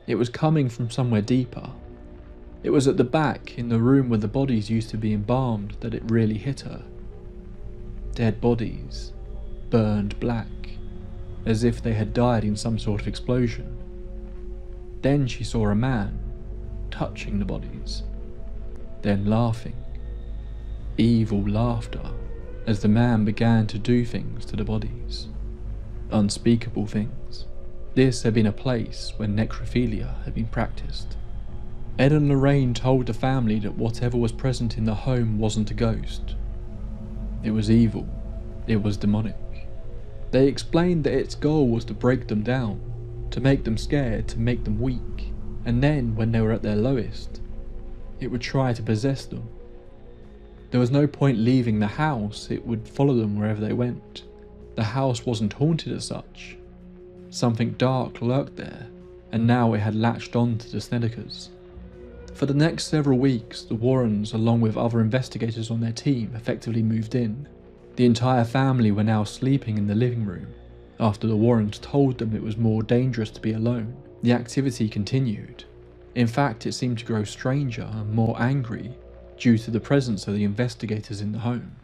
D: It was coming from somewhere deeper. It was at the back, in the room where the bodies used to be embalmed, that it really hit her. Dead bodies, burned black, as if they had died in some sort of explosion. Then she saw a man touching the bodies, then laughing. Evil laughter, as the man began to do things to the bodies. Unspeakable things. This had been a place where necrophilia had been practiced. Ed and Lorraine told the family that whatever was present in the home wasn't a ghost. It was evil. It was demonic. They explained that its goal was to break them down, to make them scared, to make them weak, and then, when they were at their lowest, it would try to possess them. There was no point leaving the house, it would follow them wherever they went. The house wasn't haunted as such. Something dark lurked there, and now it had latched on to the Snedekers. For the next several weeks, the Warrens, along with other investigators on their team, effectively moved in. The entire family were now sleeping in the living room. After the Warrens told them it was more dangerous to be alone, the activity continued. In fact, it seemed to grow stranger and more angry, due to the presence of the investigators in the home.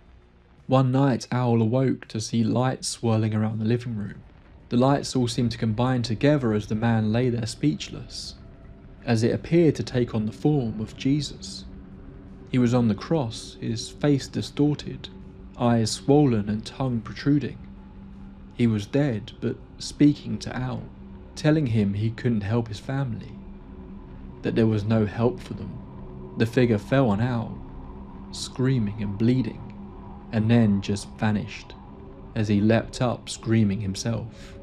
D: One night, Owl awoke to see lights swirling around the living room. The lights all seemed to combine together as the man lay there speechless, as it appeared to take on the form of Jesus. He was on the cross, his face distorted, eyes swollen and tongue protruding. He was dead, but speaking to Owl, telling him he couldn't help his family, that there was no help for them. The figure fell on Owl, screaming and bleeding, and then just vanished, as he leapt up screaming himself.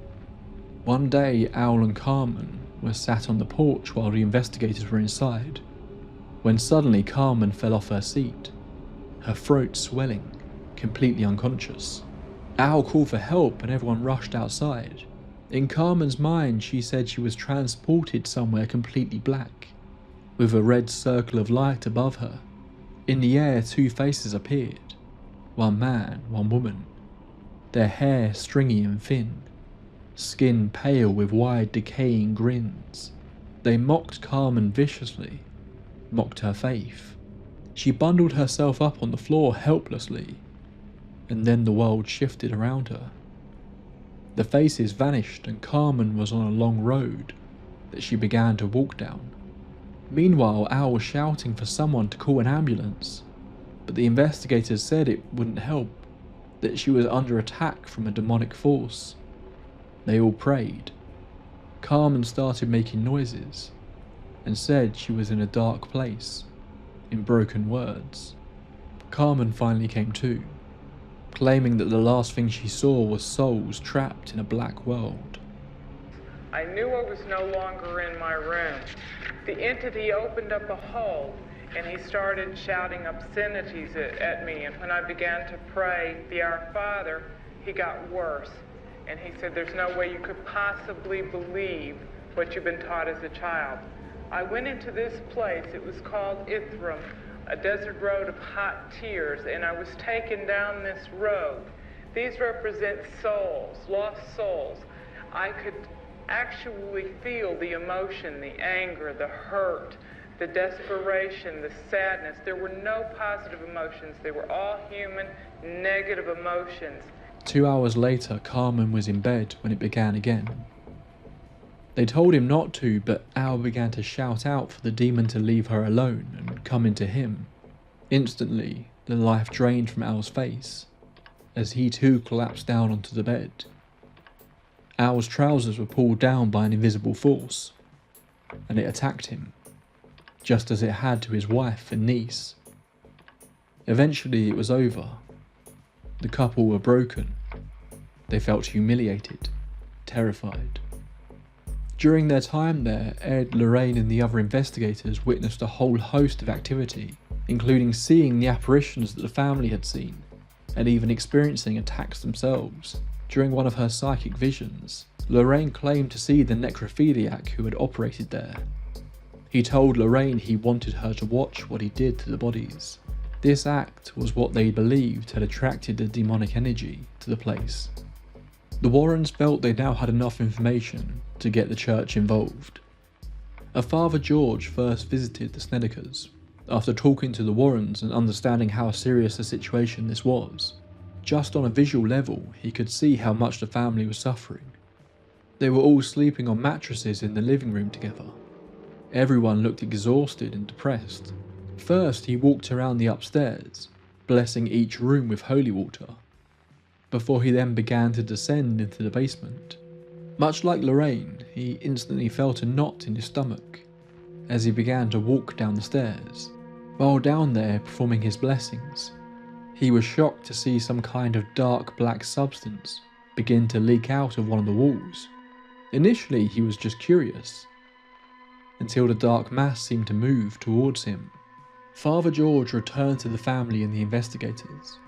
D: One day, Owl and Carmen were sat on the porch while the investigators were inside, when suddenly Carmen fell off her seat, her throat swelling, completely unconscious. Owl called for help and everyone rushed outside. In Carmen's mind, she said she was transported somewhere completely black, with a red circle of light above her. In the air, two faces appeared, one man, one woman, their hair stringy and thin, skin pale with wide decaying grins. They mocked Carmen viciously, mocked her faith. She bundled herself up on the floor helplessly, and then the world shifted around her. The faces vanished and Carmen was on a long road that she began to walk down. Meanwhile, Owl was shouting for someone to call an ambulance, but the investigators said it wouldn't help, that she was under attack from a demonic force. They all prayed. Carmen started making noises and said she was in a dark place, in broken words. Carmen finally came to, claiming that the last thing she saw was souls trapped in a black world.
A: I knew I was no longer in my room. The entity opened up a hole and he started shouting obscenities at me, and when I began to pray the Our Father, he got worse. And he said, there's no way you could possibly believe what you've been taught as a child. I went into this place, it was called Ithram, a desert road of hot tears, and I was taken down this road. These represent souls, lost souls. I could actually feel the emotion, the anger, the hurt, the desperation, the sadness. There were no positive emotions. They were all human, negative emotions.
D: 2 hours later, Carmen was in bed when it began again. They told him not to, but Al began to shout out for the demon to leave her alone and come into him. Instantly, the life drained from Al's face, as he too collapsed down onto the bed. Al's trousers were pulled down by an invisible force, and it attacked him, just as it had to his wife and niece. Eventually it was over. The couple were broken. They felt humiliated, terrified. During their time there, Ed, Lorraine and the other investigators witnessed a whole host of activity, including seeing the apparitions that the family had seen, and even experiencing attacks themselves. During one of her psychic visions, Lorraine claimed to see the necrophiliac who had operated there. He told Lorraine he wanted her to watch what he did to the bodies. This act was what they believed had attracted the demonic energy to the place. The Warrens felt they now had enough information to get the church involved. A Father George first visited the Snedekers. After talking to the Warrens and understanding how serious a situation this was, just on a visual level he could see how much the family was suffering. They were all sleeping on mattresses in the living room together. Everyone looked exhausted and depressed. First he walked around the upstairs, blessing each room with holy water, before he then began to descend into the basement. Much like Lorraine, he instantly felt a knot in his stomach as he began to walk down the stairs. While down there performing his blessings, he was shocked to see some kind of dark black substance begin to leak out of one of the walls. Initially he was just curious, until the dark mass seemed to move towards him. Father George returned to the family and the investigators,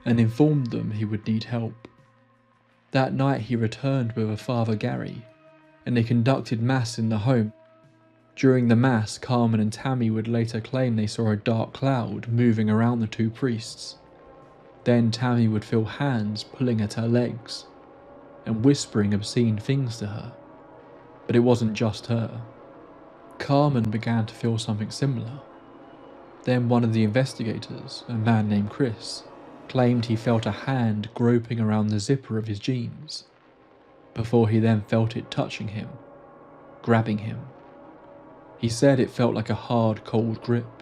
D: and informed them he would need help. That night he returned with a Father Gary, and they conducted Mass in the home. During the Mass, Carmen and Tammy would later claim they saw a dark cloud moving around the two priests. Then Tammy would feel hands pulling at her legs, and whispering obscene things to her. But it wasn't just her. Carmen began to feel something similar. Then one of the investigators, a man named Chris, claimed he felt a hand groping around the zipper of his jeans, before he then felt it touching him, grabbing him. He said it felt like a hard, cold grip,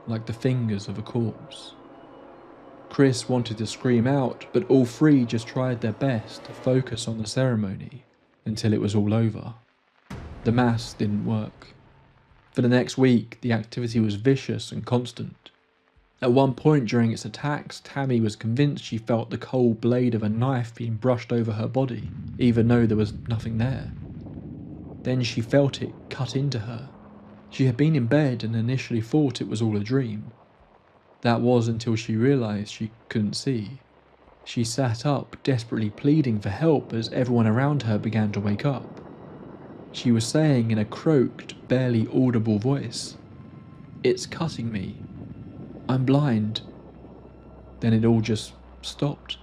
D: like the fingers of a corpse. Chris wanted to scream out, but all three just tried their best to focus on the ceremony until it was all over. The Mass didn't work. For the next week, the activity was vicious and constant. At one point during its attacks, Tammy was convinced she felt the cold blade of a knife being brushed over her body, even though there was nothing there. Then she felt it cut into her. She had been in bed and initially thought it was all a dream. That was until she realised she couldn't see. She sat up, desperately pleading for help as everyone around her began to wake up. She was saying in a croaked, barely audible voice, "It's cutting me. I'm blind." Then it all just stopped.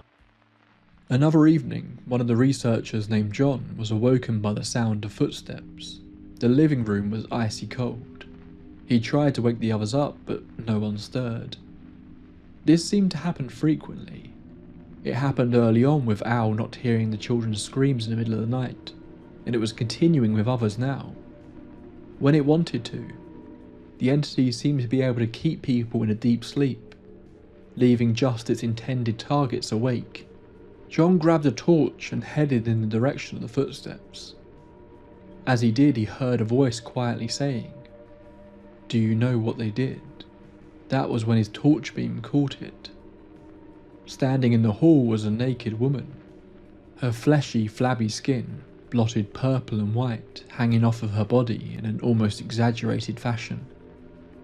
D: Another evening, one of the researchers named John was awoken by the sound of footsteps. The living room was icy cold. He tried to wake the others up, but no one stirred. This seemed to happen frequently. It happened early on with Al not hearing the children's screams in the middle of the night, and it was continuing with others now. When it wanted to, the entity seemed to be able to keep people in a deep sleep, leaving just its intended targets awake. John grabbed a torch and headed in the direction of the footsteps. As he did, he heard a voice quietly saying, "Do you know what they did?" That was when his torch beam caught it. Standing in the hall was a naked woman. Her fleshy, flabby skin, blotted purple and white, hanging off of her body in an almost exaggerated fashion.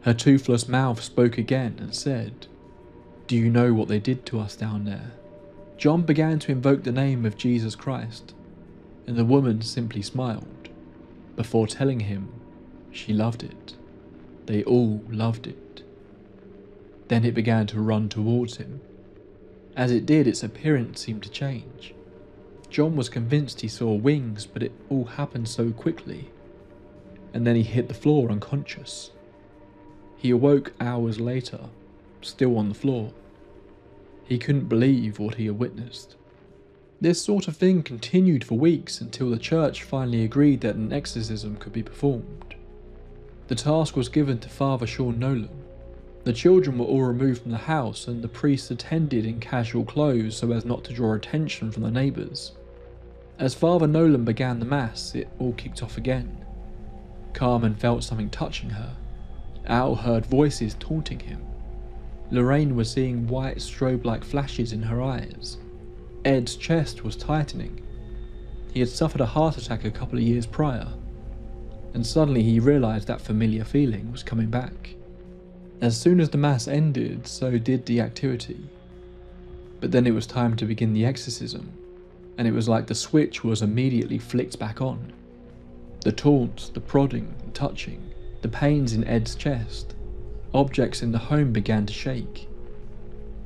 D: Her toothless mouth spoke again and said, "Do you know what they did to us down there?" John began to invoke the name of Jesus Christ, and the woman simply smiled, before telling him she loved it. They all loved it. Then it began to run towards him. As it did, its appearance seemed to change. John was convinced he saw wings, but it all happened so quickly. And then he hit the floor unconscious. He awoke hours later, still on the floor. He couldn't believe what he had witnessed. This sort of thing continued for weeks until the church finally agreed that an exorcism could be performed. The task was given to Father Sean Nolan. The children were all removed from the house and the priest attended in casual clothes so as not to draw attention from the neighbours. As Father Nolan began the mass, it all kicked off again. Carmen felt something touching her. Al heard voices taunting him. Lorraine was seeing white strobe-like flashes in her eyes. Ed's chest was tightening. He had suffered a heart attack a couple of years prior, and suddenly he realised that familiar feeling was coming back. As soon as the mass ended, so did the activity. But then it was time to begin the exorcism, and it was like the switch was immediately flicked back on. The taunts, the prodding, the touching, the pains in Ed's chest. Objects in the home began to shake.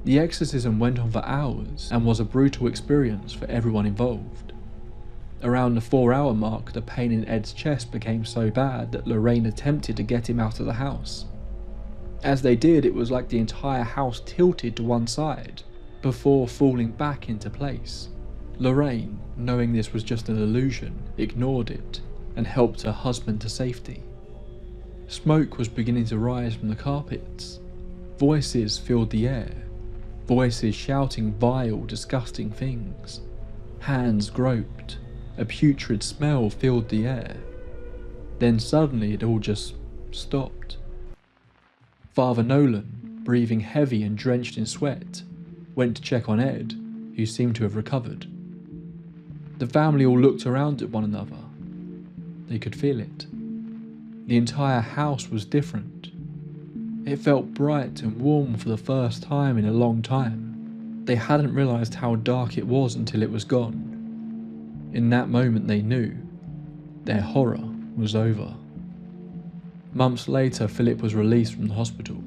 D: The exorcism went on for hours and was a brutal experience for everyone involved. Around the 4-hour mark, the pain in Ed's chest became so bad that Lorraine attempted to get him out of the house. As they did, it was like the entire house tilted to one side, before falling back into place. Lorraine, knowing this was just an illusion, ignored it and helped her husband to safety. Smoke was beginning to rise from the carpets. Voices filled the air. Voices shouting vile, disgusting things. Hands groped. A putrid smell filled the air. Then suddenly it all just stopped. Father Nolan, breathing heavy and drenched in sweat, went to check on Ed, who seemed to have recovered. The family all looked around at one another. They could feel it. The entire house was different. It felt bright and warm for the first time in a long time. They hadn't realised how dark it was until it was gone. In that moment they knew their horror was over. Months later, Philip was released from the hospital.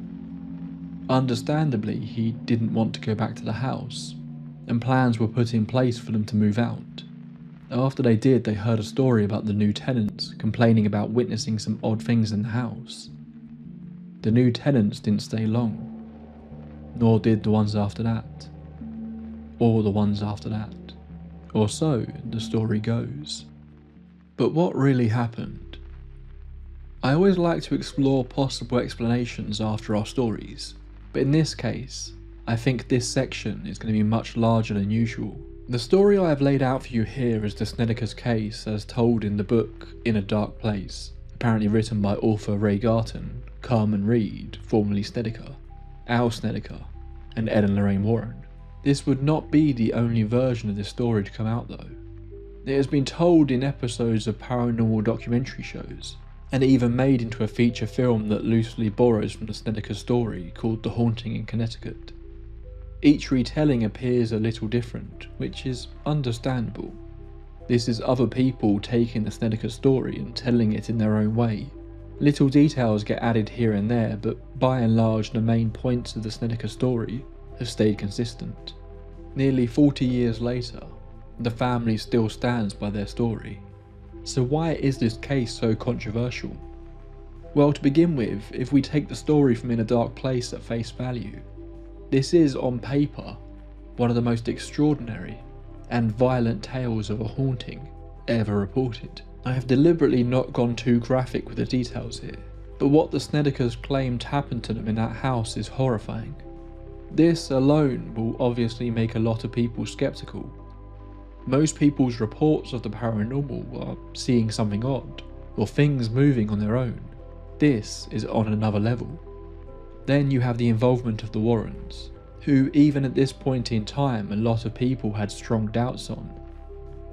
D: Understandably, he didn't want to go back to the house, and plans were put in place for them to move out. After they did, they heard a story about the new tenants complaining about witnessing some odd things in the house. The new tenants didn't stay long, nor did the ones after that, or the ones after that, or so the story goes. But what really happened? I always like to explore possible explanations after our stories, but in this case, I think this section is going to be much larger than usual. The story I have laid out for you here is the Snedeker's case as told in the book In a Dark Place, apparently written by author Ray Garton, Carmen Reed, formerly Snedeker, Al Snedeker, and Ed and Lorraine Warren. This would not be the only version of this story to come out though. It has been told in episodes of paranormal documentary shows, and even made into a feature film that loosely borrows from the Snedeker story called The Haunting in Connecticut. Each retelling appears a little different, which is understandable. This is other people taking the Snedeker story and telling it in their own way. Little details get added here and there, but by and large the main points of the Snedeker story have stayed consistent. Nearly 40 years later, the family still stands by their story. So why is this case so controversial? Well, to begin with, if we take the story from In a Dark Place at face value, this is, on paper, one of the most extraordinary and violent tales of a haunting ever reported. I have deliberately not gone too graphic with the details here, but what the Snedekers claimed happened to them in that house is horrifying. This alone will obviously make a lot of people skeptical. Most people's reports of the paranormal are seeing something odd, or things moving on their own. This is on another level. Then you have the involvement of the Warrens, who even at this point in time a lot of people had strong doubts on.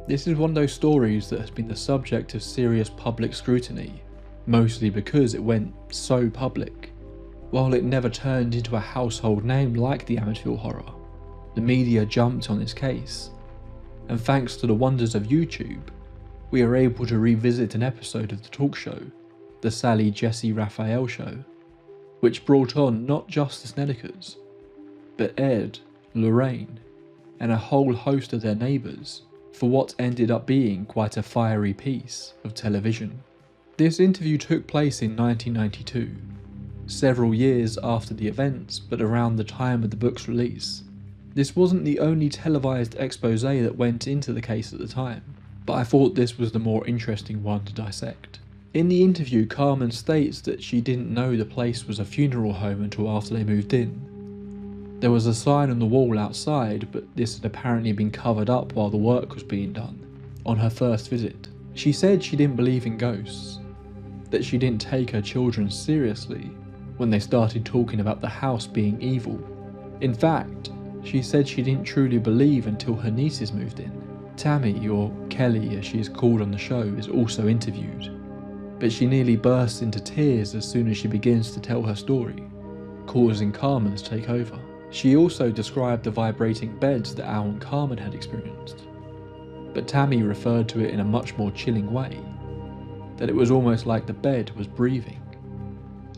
D: This is one of those stories that has been the subject of serious public scrutiny, mostly because it went so public. While it never turned into a household name like the Amityville Horror, the media jumped on this case, and thanks to the wonders of YouTube, we are able to revisit an episode of the talk show, The Sally Jesse Raphael Show, which brought on not just the Snedekers, but Ed, Lorraine, and a whole host of their neighbours for what ended up being quite a fiery piece of television. This interview took place in 1992. several years after the events, but around the time of the book's release. This wasn't the only televised expose that went into the case at the time, but I thought this was the more interesting one to dissect. In the interview, Carmen states that she didn't know the place was a funeral home until after they moved in. There was a sign on the wall outside, but this had apparently been covered up while the work was being done. On her first visit, she said she didn't believe in ghosts, that she didn't take her children seriously when they started talking about the house being evil. In fact, she said she didn't truly believe until her nieces moved in. Tammy, or Kelly as she is called on the show, is also interviewed, but she nearly bursts into tears as soon as she begins to tell her story, causing Carmen to take over. She also described the vibrating beds that Al and Carmen had experienced, but Tammy referred to it in a much more chilling way, that it was almost like the bed was breathing.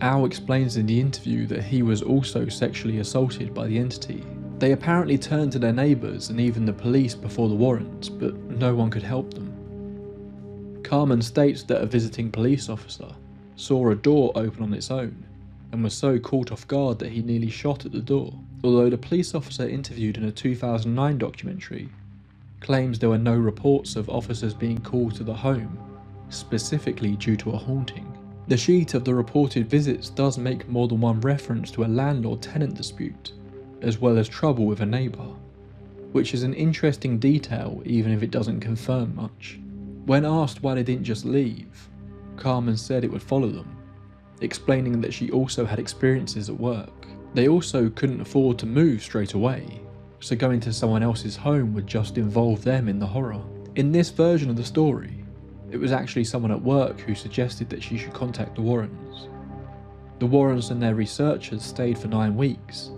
D: Al explains in the interview that he was also sexually assaulted by the entity. They apparently turned to their neighbours and even the police before the warrant, but no one could help them. Carmen states that a visiting police officer saw a door open on its own and was so caught off guard that he nearly shot at the door, although the police officer interviewed in a 2009 documentary claims there were no reports of officers being called to the home, specifically due to a haunting. The sheet of the reported visits does make more than one reference to a landlord-tenant dispute, as well as trouble with a neighbour, which is an interesting detail even if it doesn't confirm much. When asked why they didn't just leave, Carmen said it would follow them, explaining that she also had experiences at work. They also couldn't afford to move straight away, so going to someone else's home would just involve them in the horror. In this version of the story, it was actually someone at work who suggested that she should contact the Warrens. The Warrens and their researchers stayed for 9 weeks,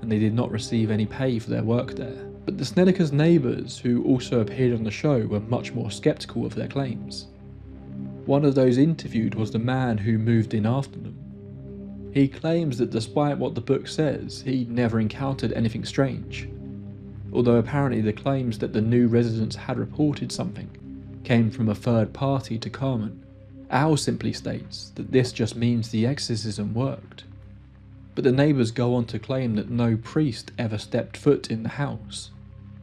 D: and they did not receive any pay for their work there. But the Snedekers' neighbours, who also appeared on the show, were much more sceptical of their claims. One of those interviewed was the man who moved in after them. He claims that despite what the book says, he never encountered anything strange, although apparently the claims that the new residents had reported something came from a third party to Carmen. Al simply states that this just means the exorcism worked, but the neighbours go on to claim that no priest ever stepped foot in the house.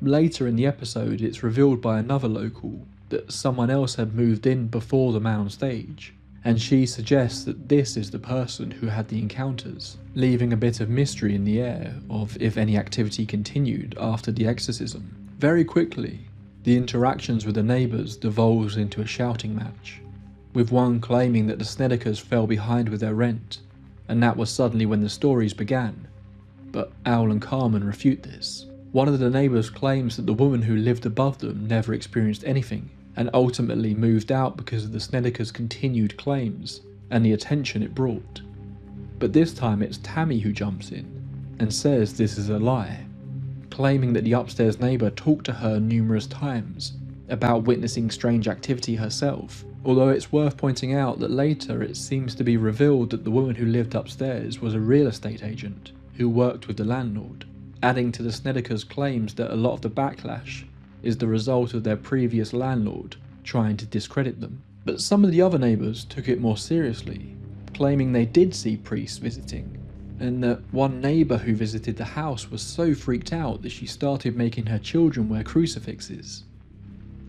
D: Later in the episode, it's revealed by another local that someone else had moved in before the man on stage, and she suggests that this is the person who had the encounters, leaving a bit of mystery in the air of if any activity continued after the exorcism. Very quickly, the interactions with the neighbours devolves into a shouting match, with one claiming that the Snedekers fell behind with their rent, and that was suddenly when the stories began, but Al and Carmen refute this. One of the neighbours claims that the woman who lived above them never experienced anything, and ultimately moved out because of the Snedekers' continued claims and the attention it brought. But this time it's Tammy who jumps in and says this is a lie, claiming that the upstairs neighbour talked to her numerous times about witnessing strange activity herself, although it's worth pointing out that later it seems to be revealed that the woman who lived upstairs was a real estate agent who worked with the landlord, adding to the Snedekers' claims that a lot of the backlash is the result of their previous landlord trying to discredit them. But some of the other neighbours took it more seriously, claiming they did see priests visiting, and that one neighbour who visited the house was so freaked out that she started making her children wear crucifixes.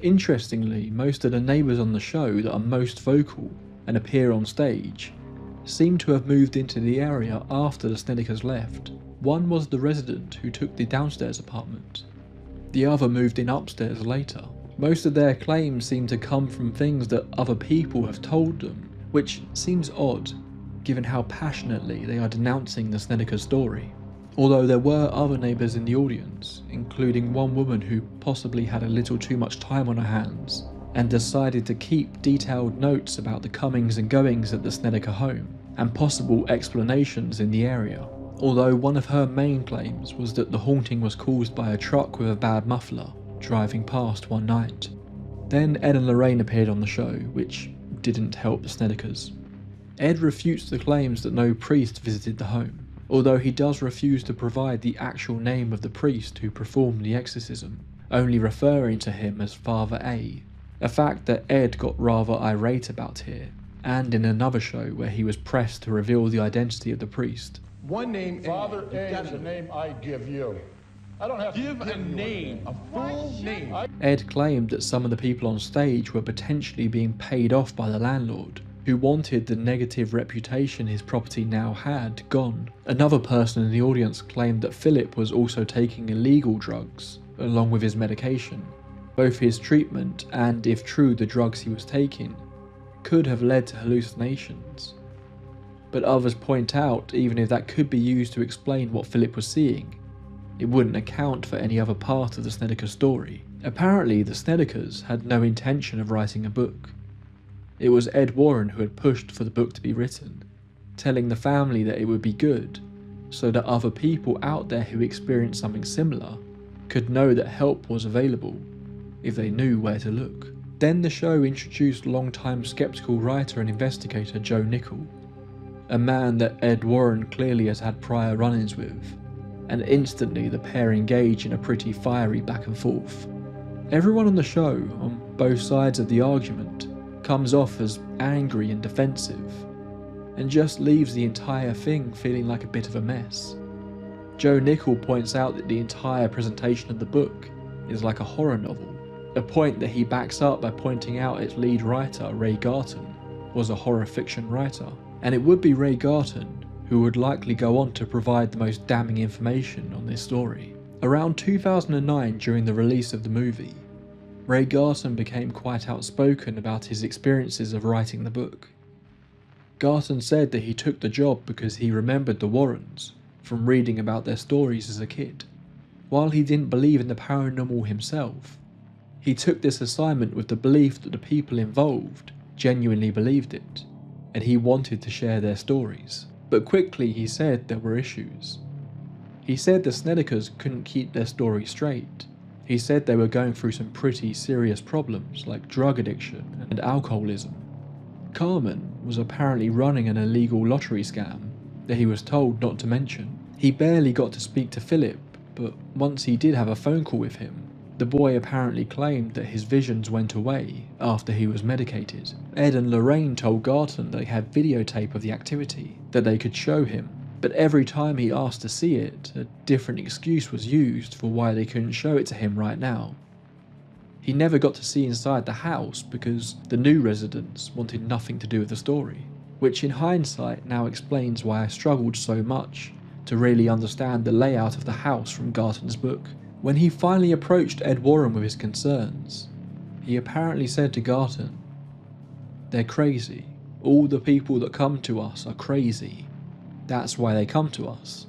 D: Interestingly, most of the neighbours on the show that are most vocal and appear on stage seem to have moved into the area after the Snedekers left. One was the resident who took the downstairs apartment. The other moved in upstairs later. Most of their claims seem to come from things that other people have told them, which seems odd given how passionately they are denouncing the Snedeker story. Although there were other neighbours in the audience, including one woman who possibly had a little too much time on her hands and decided to keep detailed notes about the comings and goings at the Snedeker home and possible explanations in the area. Although one of her main claims was that the haunting was caused by a truck with a bad muffler driving past one night. Then Ed and Lorraine appeared on the show, which didn't help the Snedekers. Ed refutes the claims that no priest visited the home, although he does refuse to provide the actual name of the priest who performed the exorcism, only referring to him as Father A, a fact that Ed got rather irate about here, and in another show where he was pressed to reveal the identity of the priest.
E: One name, Father A is the name I give you. I don't have to give a name, a full name.
D: Ed claimed that some of the people on stage were potentially being paid off by the landlord, who wanted the negative reputation his property now had gone. Another person in the audience claimed that Philip was also taking illegal drugs, along with his medication. Both his treatment and, if true, the drugs he was taking, could have led to hallucinations. But others point out, even if that could be used to explain what Philip was seeing, it wouldn't account for any other part of the Snedeker story. Apparently, the Snedekers had no intention of writing a book. It was Ed Warren who had pushed for the book to be written, telling the family that it would be good, so that other people out there who experienced something similar could know that help was available if they knew where to look. Then the show introduced longtime skeptical writer and investigator Joe Nickell, a man that Ed Warren clearly has had prior run-ins with, and instantly the pair engage in a pretty fiery back and forth. Everyone on the show, on both sides of the argument, comes off as angry and defensive, and just leaves the entire thing feeling like a bit of a mess. Joe Nickell points out that the entire presentation of the book is like a horror novel, a point that he backs up by pointing out its lead writer, Ray Garton, was a horror fiction writer, and it would be Ray Garton who would likely go on to provide the most damning information on this story. Around 2009, during the release of the movie, Ray Garton became quite outspoken about his experiences of writing the book. Garton said that he took the job because he remembered the Warrens from reading about their stories as a kid. While he didn't believe in the paranormal himself, he took this assignment with the belief that the people involved genuinely believed it, and he wanted to share their stories. But quickly he said there were issues. He said the Snedekers couldn't keep their story straight. He said they were going through some pretty serious problems like drug addiction and alcoholism. Carmen was apparently running an illegal lottery scam that he was told not to mention. He barely got to speak to Philip, but once he did have a phone call with him, the boy apparently claimed that his visions went away after he was medicated. Ed and Lorraine told Garton they had videotape of the activity that they could show him, but every time he asked to see it, a different excuse was used for why they couldn't show it to him right now. He never got to see inside the house because the new residents wanted nothing to do with the story, which in hindsight now explains why I struggled so much to really understand the layout of the house from Garton's book. When he finally approached Ed Warren with his concerns, he apparently said to Garton, "They're crazy. All the people that come to us are crazy. That's why they come to us.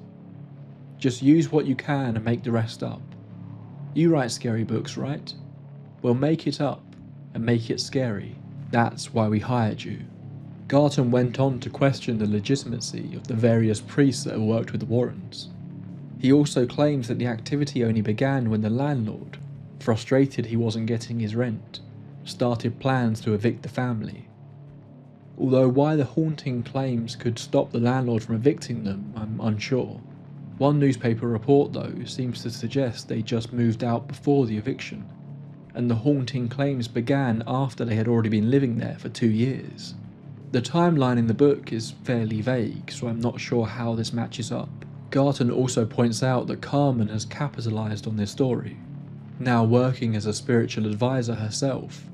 D: Just use what you can and make the rest up. You write scary books, right? Well, make it up and make it scary. That's why we hired you." Garton went on to question the legitimacy of the various priests that had worked with the Warrens. He also claims that the activity only began when the landlord, frustrated he wasn't getting his rent, started plans to evict the family. Although why the haunting claims could stop the landlord from evicting them, I'm unsure. One newspaper report, though, seems to suggest they just moved out before the eviction, and the haunting claims began after they had already been living there for 2 years. The timeline in the book is fairly vague, so I'm not sure how this matches up. Garton also points out that Carmen has capitalised on this story, now working as a spiritual advisor herself,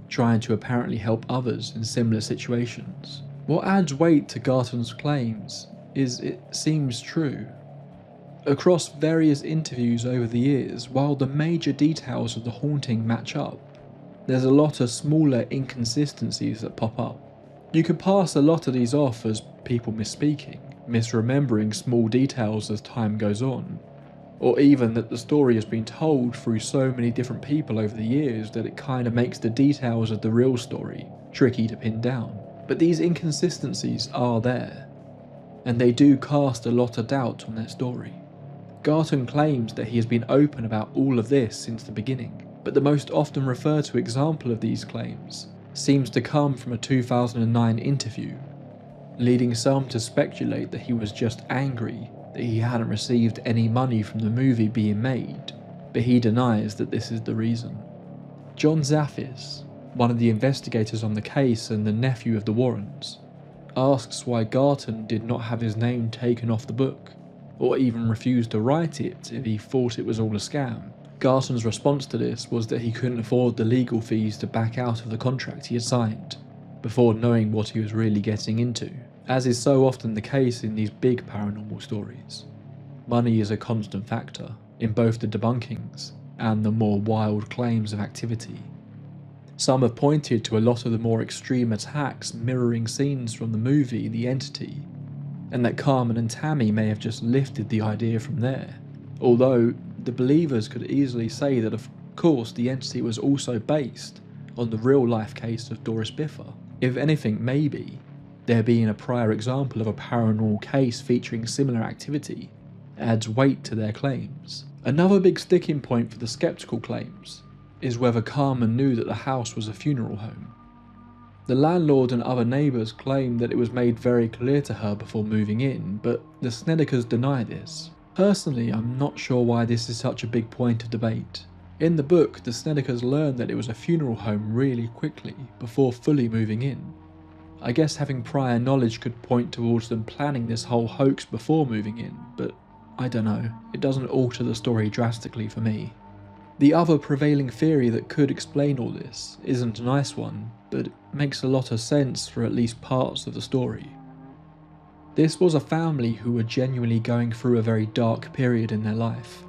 D: trying to apparently help others in similar situations. What adds weight to Garton's claims is it seems true. Across various interviews over the years, while the major details of the haunting match up, there's a lot of smaller inconsistencies that pop up. You could pass a lot of these off as people misspeaking, misremembering small details as time goes on, or even that the story has been told through so many different people over the years that it kind of makes the details of the real story tricky to pin down. But these inconsistencies are there, and they do cast a lot of doubt on their story. Garton claims that he has been open about all of this since the beginning, but the most often referred to example of these claims seems to come from a 2009 interview, leading some to speculate that he was just angry that he hadn't received any money from the movie being made, but he denies that this is the reason. John Zaffis, one of the investigators on the case and the nephew of the Warrens, asks why Garton did not have his name taken off the book, or even refused to write it if he thought it was all a scam. Garton's response to this was that he couldn't afford the legal fees to back out of the contract he had signed, before knowing what he was really getting into. As is so often the case in these big paranormal stories, money is a constant factor in both the debunkings and the more wild claims of activity. Some have pointed to a lot of the more extreme attacks mirroring scenes from the movie The Entity, and that Carmen and Tammy may have just lifted the idea from there. Although, the believers could easily say that of course The Entity was also based on the real life case of Doris Biffer. If anything, maybe there being a prior example of a paranormal case featuring similar activity adds weight to their claims. Another big sticking point for the skeptical claims is whether Carmen knew that the house was a funeral home. The landlord and other neighbours claim that it was made very clear to her before moving in, but the Snedekers deny this. Personally, I'm not sure why this is such a big point of debate. In the book, the Snedekers learn that it was a funeral home really quickly before fully moving in. I guess having prior knowledge could point towards them planning this whole hoax before moving in, but I don't know, it doesn't alter the story drastically for me. The other prevailing theory that could explain all this isn't a nice one, but it makes a lot of sense for at least parts of the story. This was a family who were genuinely going through a very dark period in their life.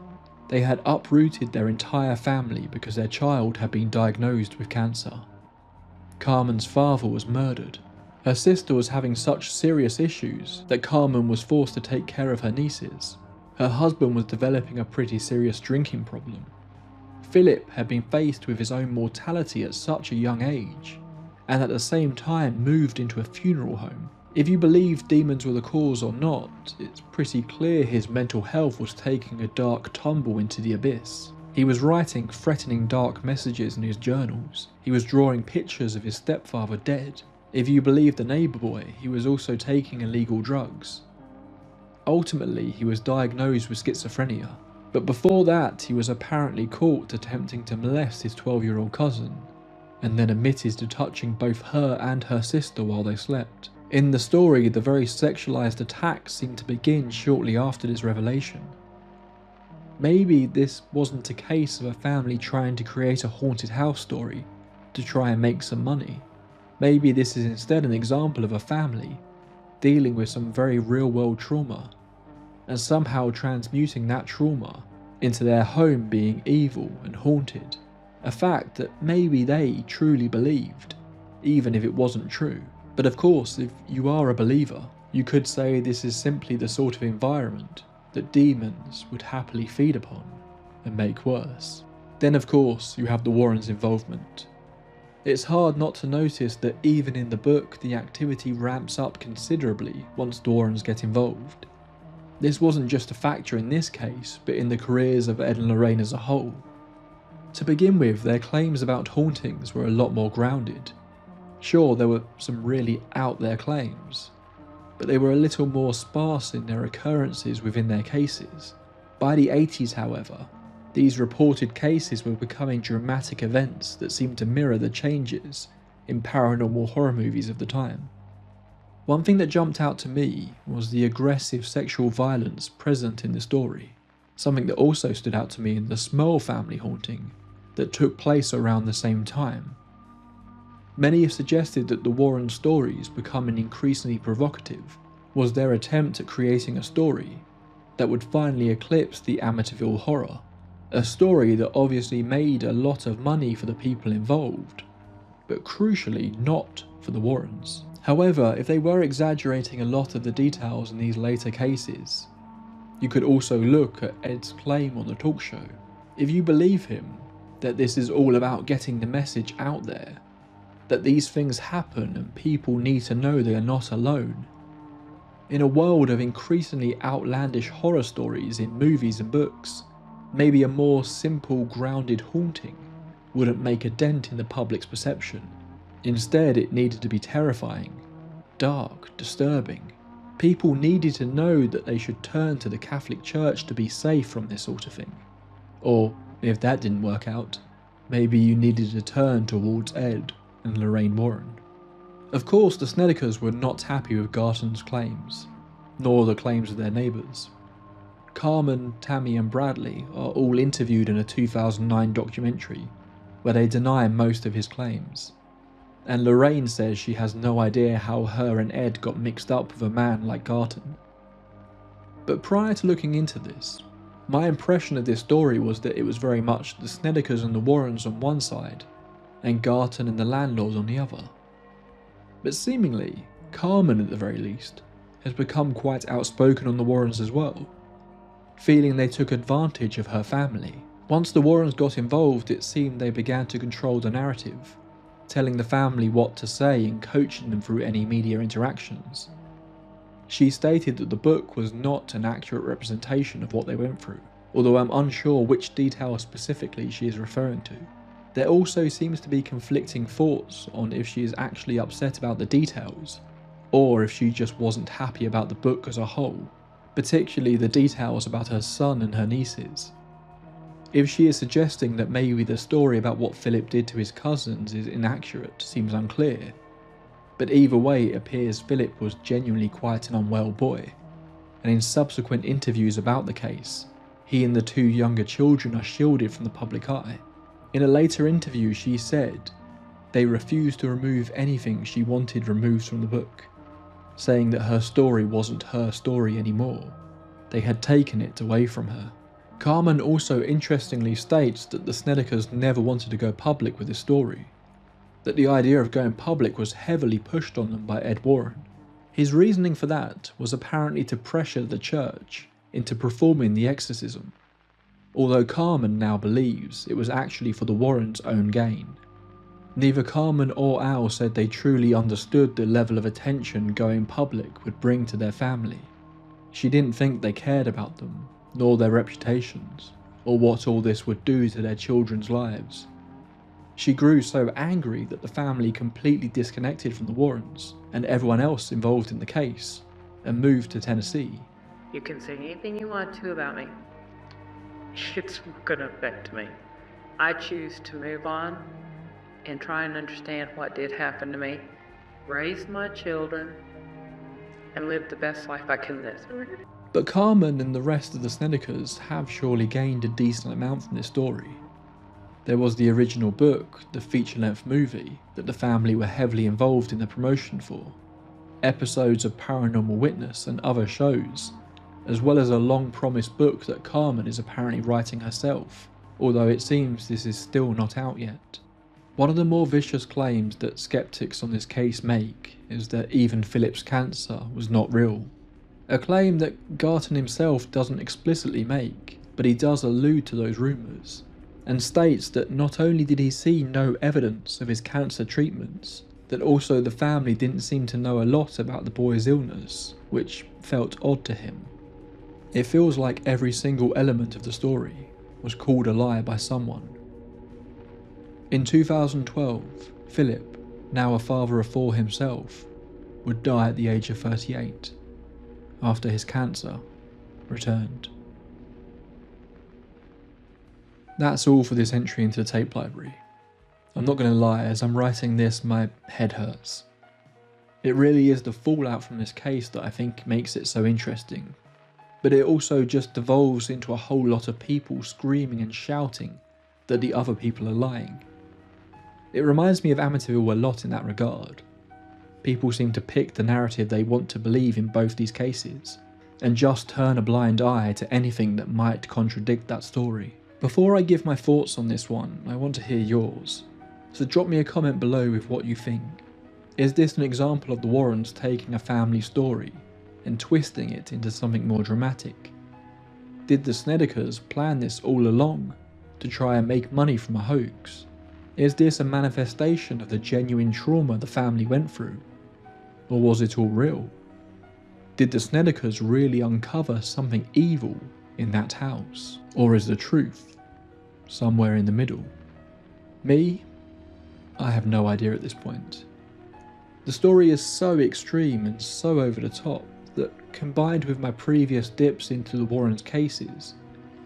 D: They had uprooted their entire family because their child had been diagnosed with cancer. Carmen's father was murdered. Her sister was having such serious issues that Carmen was forced to take care of her nieces. Her husband was developing a pretty serious drinking problem. Philip had been faced with his own mortality at such a young age, and at the same time moved into a funeral home. If you believe demons were the cause or not, it's pretty clear his mental health was taking a dark tumble into the abyss. He was writing threatening dark messages in his journals. He was drawing pictures of his stepfather dead. If you believe the neighbour boy, he was also taking illegal drugs. Ultimately, he was diagnosed with schizophrenia. But before that, he was apparently caught attempting to molest his 12-year-old cousin, and then admitted to touching both her and her sister while they slept. In the story, the very sexualized attacks seem to begin shortly after this revelation. Maybe this wasn't a case of a family trying to create a haunted house story to try and make some money. Maybe this is instead an example of a family dealing with some very real-world trauma, and somehow transmuting that trauma into their home being evil and haunted, a fact that maybe they truly believed, even if it wasn't true. But of course, if you are a believer, you could say this is simply the sort of environment that demons would happily feed upon and make worse. Then of course you have the Warrens' involvement. It's hard not to notice that even in the book the activity ramps up considerably once the Warrens get involved. This wasn't just a factor in this case, but in the careers of Ed and Lorraine as a whole. To begin with, their claims about hauntings were a lot more grounded. Sure, there were some really out there claims, but they were a little more sparse in their occurrences within their cases. By the 80s, however, these reported cases were becoming dramatic events that seemed to mirror the changes in paranormal horror movies of the time. One thing that jumped out to me was the aggressive sexual violence present in the story, something that also stood out to me in the Small family haunting that took place around the same time. Many have suggested that the Warren stories becoming increasingly provocative was their attempt at creating a story that would finally eclipse the Amityville horror, a story that obviously made a lot of money for the people involved, but crucially not for the Warrens. However, if they were exaggerating a lot of the details in these later cases, you could also look at Ed's claim on the talk show. If you believe him, that this is all about getting the message out there, that these things happen and people need to know they are not alone. In a world of increasingly outlandish horror stories in movies and books, maybe a more simple, grounded haunting wouldn't make a dent in the public's perception. Instead, it needed to be terrifying, dark, disturbing. People needed to know that they should turn to the Catholic Church to be safe from this sort of thing. Or, if that didn't work out, maybe you needed to turn towards Ed and Lorraine Warren. Of course, the Snedekers were not happy with Garton's claims, nor the claims of their neighbours. Carmen, Tammy and Bradley are all interviewed in a 2009 documentary where they deny most of his claims, and Lorraine says she has no idea how her and Ed got mixed up with a man like Garton. But prior to looking into this, my impression of this story was that it was very much the Snedekers and the Warrens on one side, and Garton and the landlord on the other. But seemingly, Carmen at the very least, has become quite outspoken on the Warrens as well, feeling they took advantage of her family. Once the Warrens got involved, it seemed they began to control the narrative, telling the family what to say and coaching them through any media interactions. She stated that the book was not an accurate representation of what they went through, although I'm unsure which details specifically she is referring to. There also seems to be conflicting thoughts on if she is actually upset about the details, or if she just wasn't happy about the book as a whole, particularly the details about her son and her nieces. If she is suggesting that maybe the story about what Philip did to his cousins is inaccurate seems unclear, but either way it appears Philip was genuinely quite an unwell boy, and in subsequent interviews about the case, he and the two younger children are shielded from the public eye. In a later interview she said they refused to remove anything she wanted removed from the book, saying that her story wasn't her story anymore. They had taken it away from her. Carmen also interestingly states that the Snedekers never wanted to go public with this story, that the idea of going public was heavily pushed on them by Ed Warren. His reasoning for that was apparently to pressure the church into performing the exorcism, although Carmen now believes it was actually for the Warrens' own gain. Neither Carmen or Al said they truly understood the level of attention going public would bring to their family. She didn't think they cared about them, nor their reputations, or what all this would do to their children's lives. She grew so angry that the family completely disconnected from the Warrens and everyone else involved in the case, and moved to Tennessee.
A: You can say anything you want to about me. It's not going to affect me. I choose to move on and try and understand what did happen to me, raise my children, and live the best life I can live.
D: But Carmen and the rest of the Snedekers have surely gained a decent amount from this story. There was the original book, the feature-length movie, that the family were heavily involved in the promotion for, episodes of Paranormal Witness and other shows, as well as a long-promised book that Carmen is apparently writing herself, although it seems this is still not out yet. One of the more vicious claims that skeptics on this case make is that even Philip's cancer was not real. A claim that Garton himself doesn't explicitly make, but he does allude to those rumours, and states that not only did he see no evidence of his cancer treatments, that also the family didn't seem to know a lot about the boy's illness, which felt odd to him. It feels like every single element of the story was called a lie by someone. In 2012, Philip, now a father of 4 himself, would die at the age of 38, after his cancer returned. That's all for this entry into the tape library. I'm not going to lie, as I'm writing this, my head hurts. It really is the fallout from this case that I think makes it so interesting, but it also just devolves into a whole lot of people screaming and shouting that the other people are lying. It reminds me of Amityville a lot in that regard. People seem to pick the narrative they want to believe in both these cases, and just turn a blind eye to anything that might contradict that story. Before I give my thoughts on this one, I want to hear yours, so drop me a comment below with what you think. Is this an example of the Warrens taking a family story and twisting it into something more dramatic? Did the Snedekers plan this all along to try and make money from a hoax? Is this a manifestation of the genuine trauma the family went through? Or was it all real? Did the Snedekers really uncover something evil in that house? Or is the truth somewhere in the middle? Me? I have no idea at this point. The story is so extreme and so over the top that, combined with my previous dips into the Warrens' cases,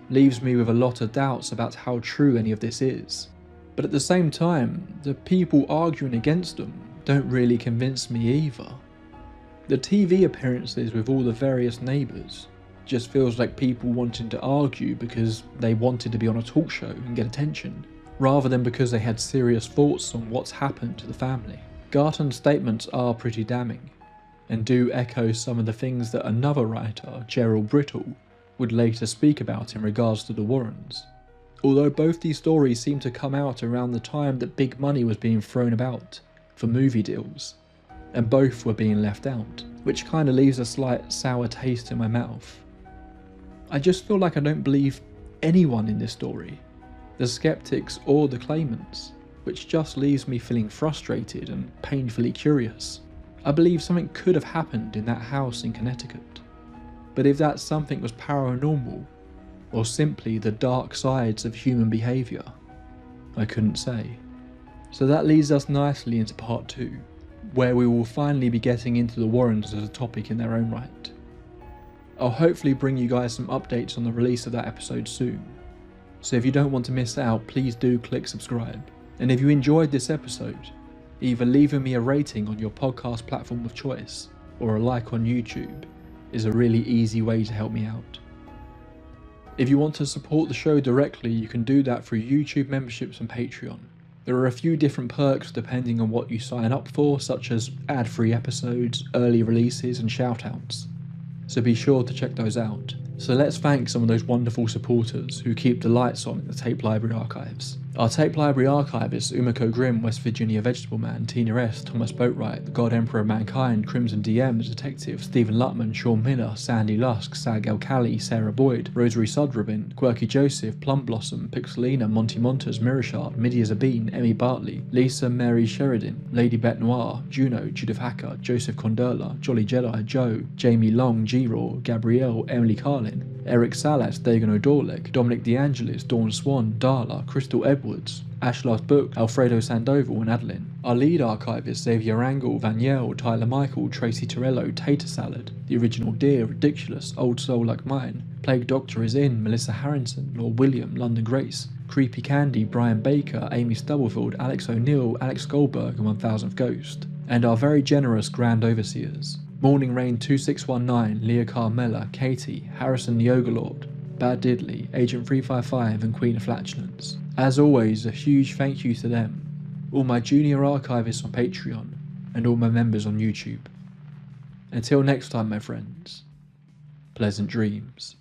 D: leaves me with a lot of doubts about how true any of this is. But at the same time, the people arguing against them don't really convince me either. The TV appearances with all the various neighbours just feels like people wanting to argue because they wanted to be on a talk show and get attention, rather than because they had serious thoughts on what's happened to the family. Garton's statements are pretty damning, and do echo some of the things that another writer, Gerald Brittle, would later speak about in regards to the Warrens. Although both these stories seem to come out around the time that big money was being thrown about for movie deals, and both were being left out, which kind of leaves a slight sour taste in my mouth. I just feel like I don't believe anyone in this story, the skeptics or the claimants, which just leaves me feeling frustrated and painfully curious. I believe something could have happened in that house in Connecticut, but if that something was paranormal, or simply the dark sides of human behaviour, I couldn't say. So that leads us nicely into part 2, where we will finally be getting into the Warrens as a topic in their own right. I'll hopefully bring you guys some updates on the release of that episode soon, so if you don't want to miss out, please do click subscribe. And if you enjoyed this episode, either leaving me a rating on your podcast platform of choice, or a like on YouTube, is a really easy way to help me out. If you want to support the show directly, you can do that through YouTube memberships and Patreon. There are a few different perks depending on what you sign up for, such as ad-free episodes, early releases and shoutouts, so be sure to check those out. So let's thank some of those wonderful supporters who keep the lights on in the Tape Library archives. Our Tape Library archivists: Umiko Grimm, West Virginia Vegetable Man, Tina S, Thomas Boatwright, the God Emperor of Mankind, Crimson DM, the Detective, Stephen Lutman, Sean Miller, Sandy Lusk, Sag El Kali, Sarah Boyd, Rosary Sudrobin, Quirky Joseph, Plum Blossom, Pixelina, Monty Montes, Mirashard, Midia Zabine, Emmy Bartley, Lisa Mary Sheridan, Lady Bet Noir, Juno, Judith Hacker, Joseph Conderla, Jolly Jedi, Joe, Jamie Long, G-Raw, Gabrielle, Emily Carlin, Eric Salas, Dagon O'Dorlick, Dominic DeAngelis, Dawn Swan, Darla, Crystal Edwards, Ashlar's Book, Alfredo Sandoval and Adeline. Our lead archivists: Xavier Angle, Vaniel, Tyler Michael, Tracy Torello, Tater Salad, The Original Deer, Ridiculous, Old Soul Like Mine, Plague Doctor is in, Melissa Harrington, Lord William, London Grace, Creepy Candy, Brian Baker, Amy Stubblefield, Alex O'Neill, Alex Goldberg and 1000th Ghost. And our very generous Grand Overseers: Morning Rain 2619, Leah Carmella, Katie, Harrison the Overlord, Bad Diddley, Agent 355 and Queen of Flatulence. As always, a huge thank you to them, all my junior archivists on Patreon, and all my members on YouTube. Until next time, my friends, pleasant dreams.